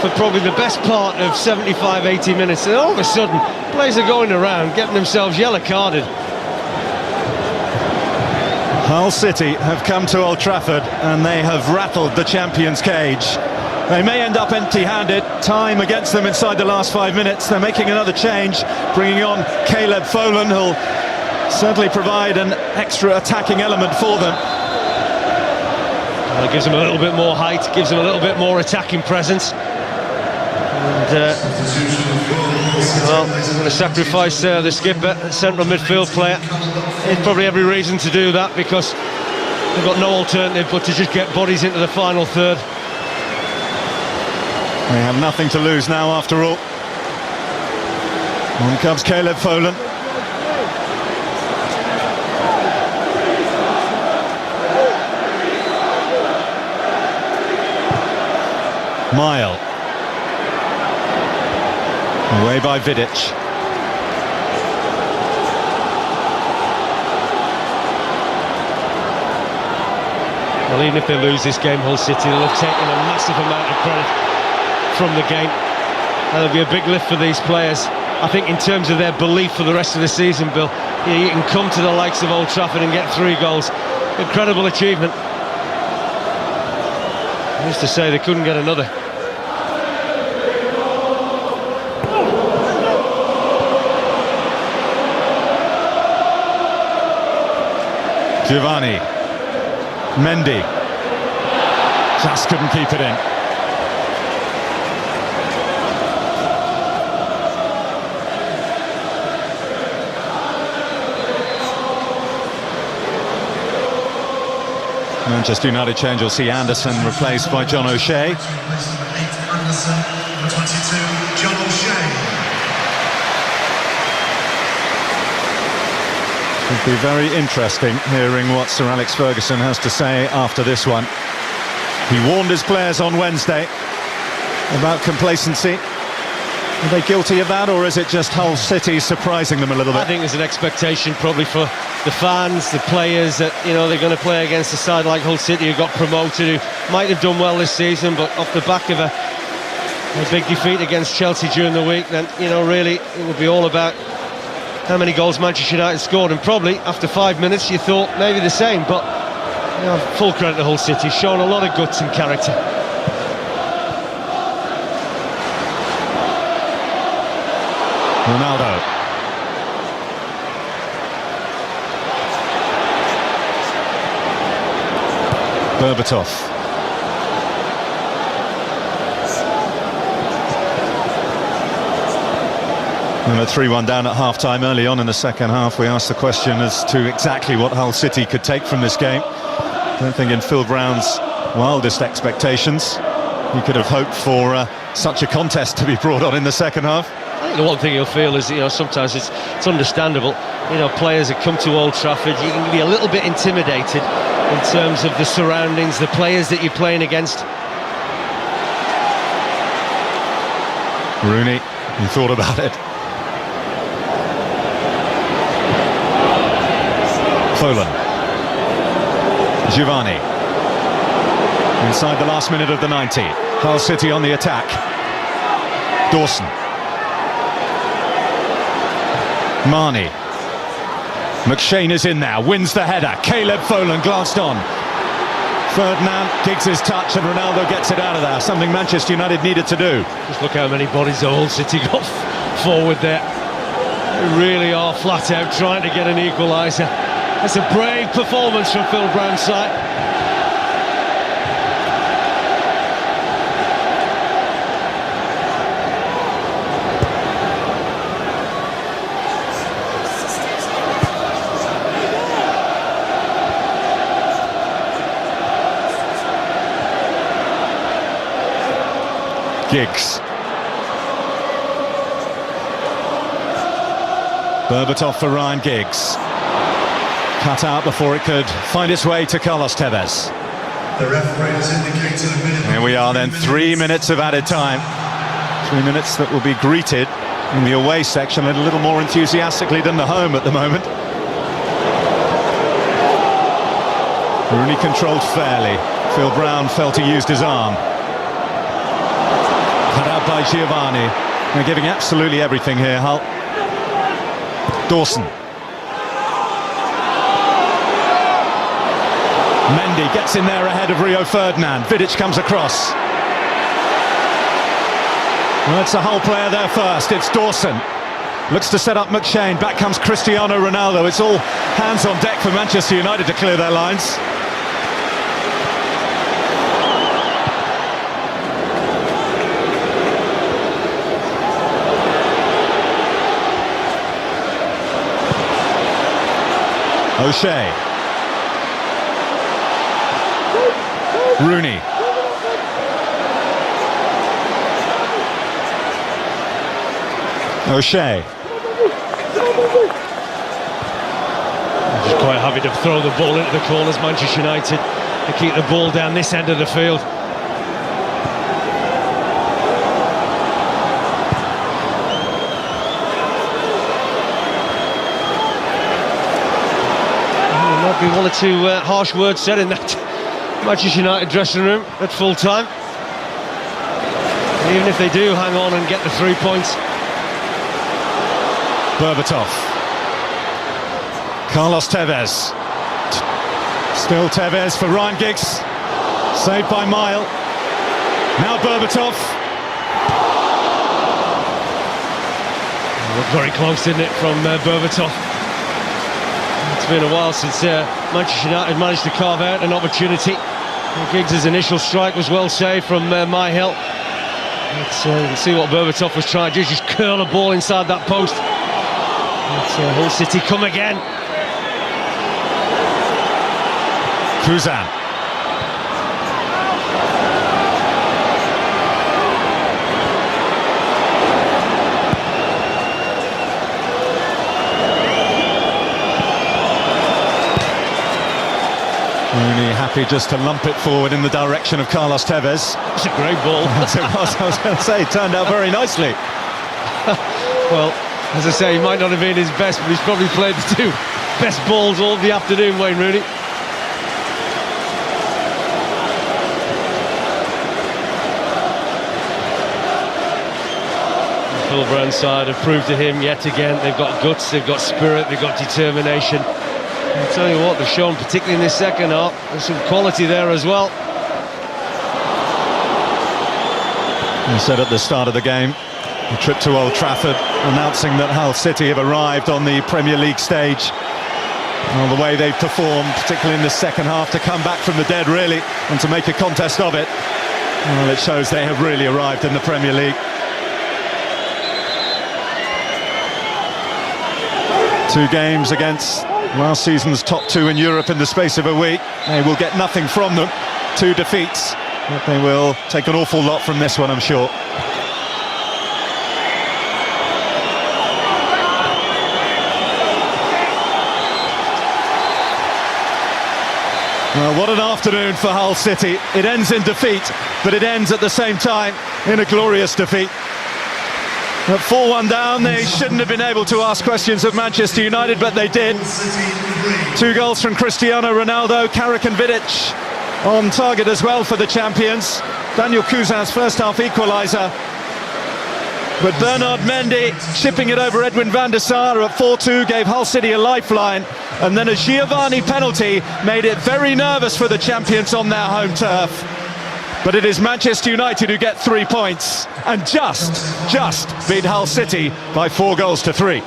for probably the best part of 75-80 minutes, and all of a sudden players are going around getting themselves yellow carded. Hull City have come to Old Trafford and they have rattled the champions' cage. They may end up empty-handed. Time against them inside the last 5 minutes. They're making another change, bringing on Caleb Folan, who'll certainly provide an extra attacking element for them. Well, it gives them a little bit more height, gives them a little bit more attacking presence. And, well, they're going to sacrifice the skipper, central midfield player. They had probably every reason to do that because they've got no alternative but to just get bodies into the final third. They have nothing to lose now after all. On comes Caleb Folan. Mile. Away by Vidic. Well, even if they lose this game, Hull City, they'll have taken a massive amount of credit from the game. That'll be a big lift for these players. I think in terms of their belief for the rest of the season, Bill, you can come to the likes of Old Trafford and get 3 goals. Incredible achievement. I used to say they couldn't get another. Giovanni. Mendy. Just couldn't keep it in. Manchester United change, you'll see Anderson replaced by John O'Shea. Replacement number 8, Anderson, number 22, John O'Shea. It'll be very interesting hearing what Sir Alex Ferguson has to say after this one. He warned his players on Wednesday about complacency. Are they guilty of that, or is it just Hull City surprising them a little bit? I think there's an expectation probably for the fans, the players, that, you know, they're going to play against a side like Hull City who got promoted, who might have done well this season, but off the back of a big defeat against Chelsea during the week, then, you know, really it would be all about how many goals Manchester United scored, and probably after 5 minutes you thought maybe the same, but, you know, full credit to Hull City, shown a lot of guts and character. Ronaldo. Berbatov. And a 3-1 down at half-time. Early on in the second half, we asked the question as to exactly what Hull City could take from this game. I don't think in Phil Brown's wildest expectations he could have hoped for such a contest to be brought on in the second half. I think the one thing you'll feel is, you know, sometimes it's understandable. You know, players that come to Old Trafford, you can be a little bit intimidated in terms of the surroundings, the players that you're playing against. Rooney, he thought about it. Folan. Giovanni. Inside the last minute of the 90. Hull City on the attack. Dawson. Marnie. McShane is in now, wins the header. Caleb Folan glanced on. Ferdinand digs his touch and Ronaldo gets it out of there. Something Manchester United needed to do. Just look how many bodies the Hull City got forward there. They really are flat out trying to get an equaliser. That's a brave performance from Phil Brown's side. Giggs. Berbatov for Ryan Giggs. Cut out before it could find its way to Carlos Tevez. The referee has indicated a minute. Here we are then, 3 minutes of added time. 3 minutes that will be greeted in the away section a little more enthusiastically than the home at the moment. Rooney controlled fairly. Phil Brown felt he used his arm. Cut out by Giovanni. They're giving absolutely everything here, Hull. Dawson. Mendy gets in there ahead of Rio Ferdinand. Vidic comes across. Well, it's a Hull player there first. It's Dawson. Looks to set up McShane. Back comes Cristiano Ronaldo. It's all hands on deck for Manchester United to clear their lines. O'Shea. Rooney. O'Shea. Just quite happy to throw the ball into the corners, Manchester United, to keep the ball down this end of the field. There might be one or two harsh words said in that Manchester United dressing room at full time. Even if they do hang on and get the 3 points. Berbatov. Carlos Tevez. Still Tevez for Ryan Giggs. Saved by Mile. Now Berbatov. Looked very close, didn't it, from Berbatov? It's been a while since Manchester United managed to carve out an opportunity. Giggs' initial strike was well saved from Myhill. Let's see what Berbatov was trying to do, just curl a ball inside that post. Hull City come again. Kuzan. Rooney happy just to lump it forward in the direction of Carlos Tevez. It's a great ball. As it was, I was going to say, it turned out very nicely. Well, as I say, he might not have been his best, but he's probably played the two best balls all the afternoon, Wayne Rooney. The Phil Brown side have proved to him yet again they've got guts, they've got spirit, they've got determination. I'll tell you what, they've shown, particularly in this second half, there's some quality there as well. I said at the start of the game, the trip to Old Trafford, announcing that Hull City have arrived on the Premier League stage. Well, the way they've performed, particularly in the second half, to come back from the dead, really, and to make a contest of it, well, it shows they have really arrived in the Premier League. 2 games against last season's top 2 in Europe in the space of a week. They will get nothing from them. 2 defeats, but they will take an awful lot from this one, I'm sure. Well, what an afternoon for Hull City. It ends in defeat, but it ends at the same time in a glorious defeat. At 4-1 down, they shouldn't have been able to ask questions of Manchester United, but they did. 2 goals from Cristiano Ronaldo, Carrick and Vidic on target as well for the champions. Daniel Kuzan's first half equaliser. But Bernard Mendy chipping it over Edwin van der Sar at 4-2 gave Hull City a lifeline, and then a Giovanni penalty made it very nervous for the champions on their home turf. But it is Manchester United who get 3 points and just beat Hull City by 4 goals to 3.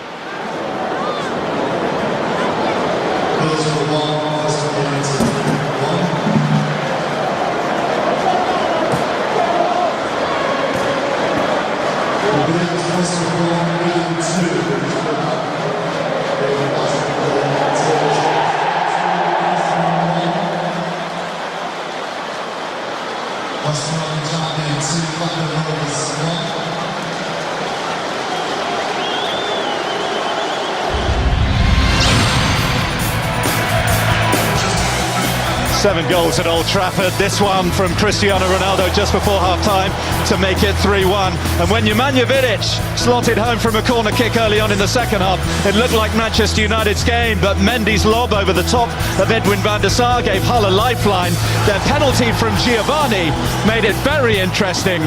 7 goals at Old Trafford. This one from Cristiano Ronaldo just before half-time to make it 3-1. And when Nemanja Vidic slotted home from a corner kick early on in the second half, it looked like Manchester United's game, but Mendy's lob over the top of Edwin van der Sar gave Hull a lifeline. Their penalty from Giovanni made it very interesting,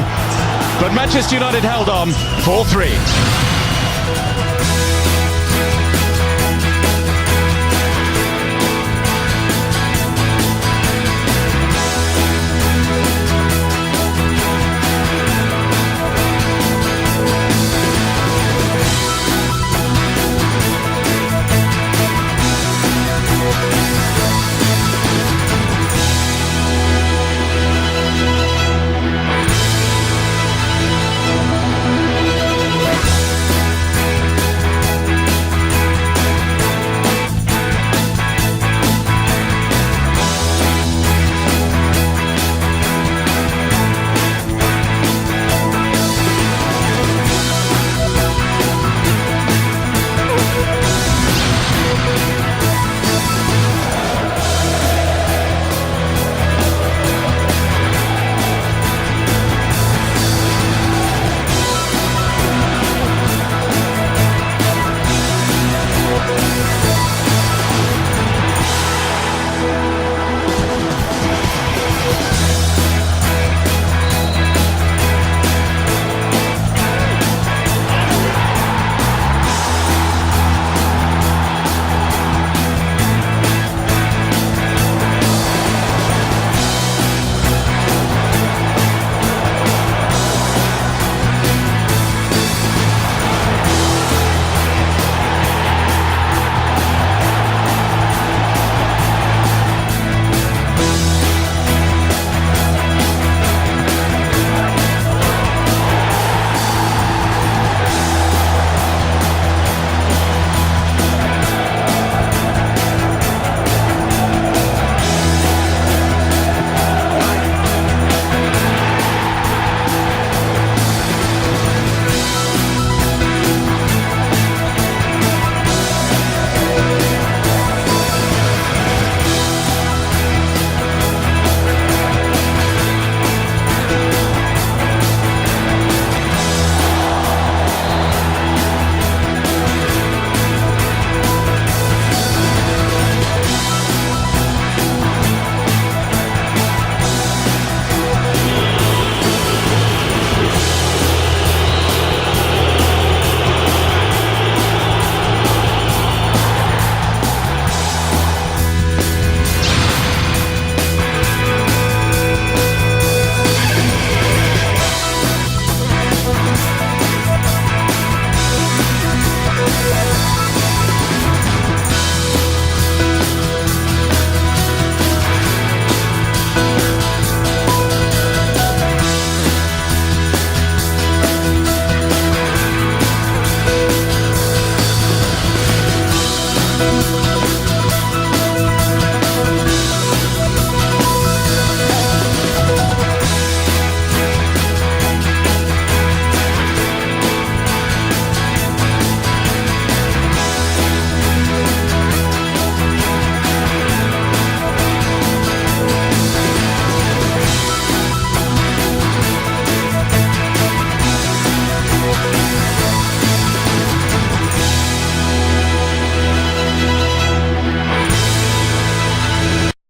but Manchester United held on 4-3.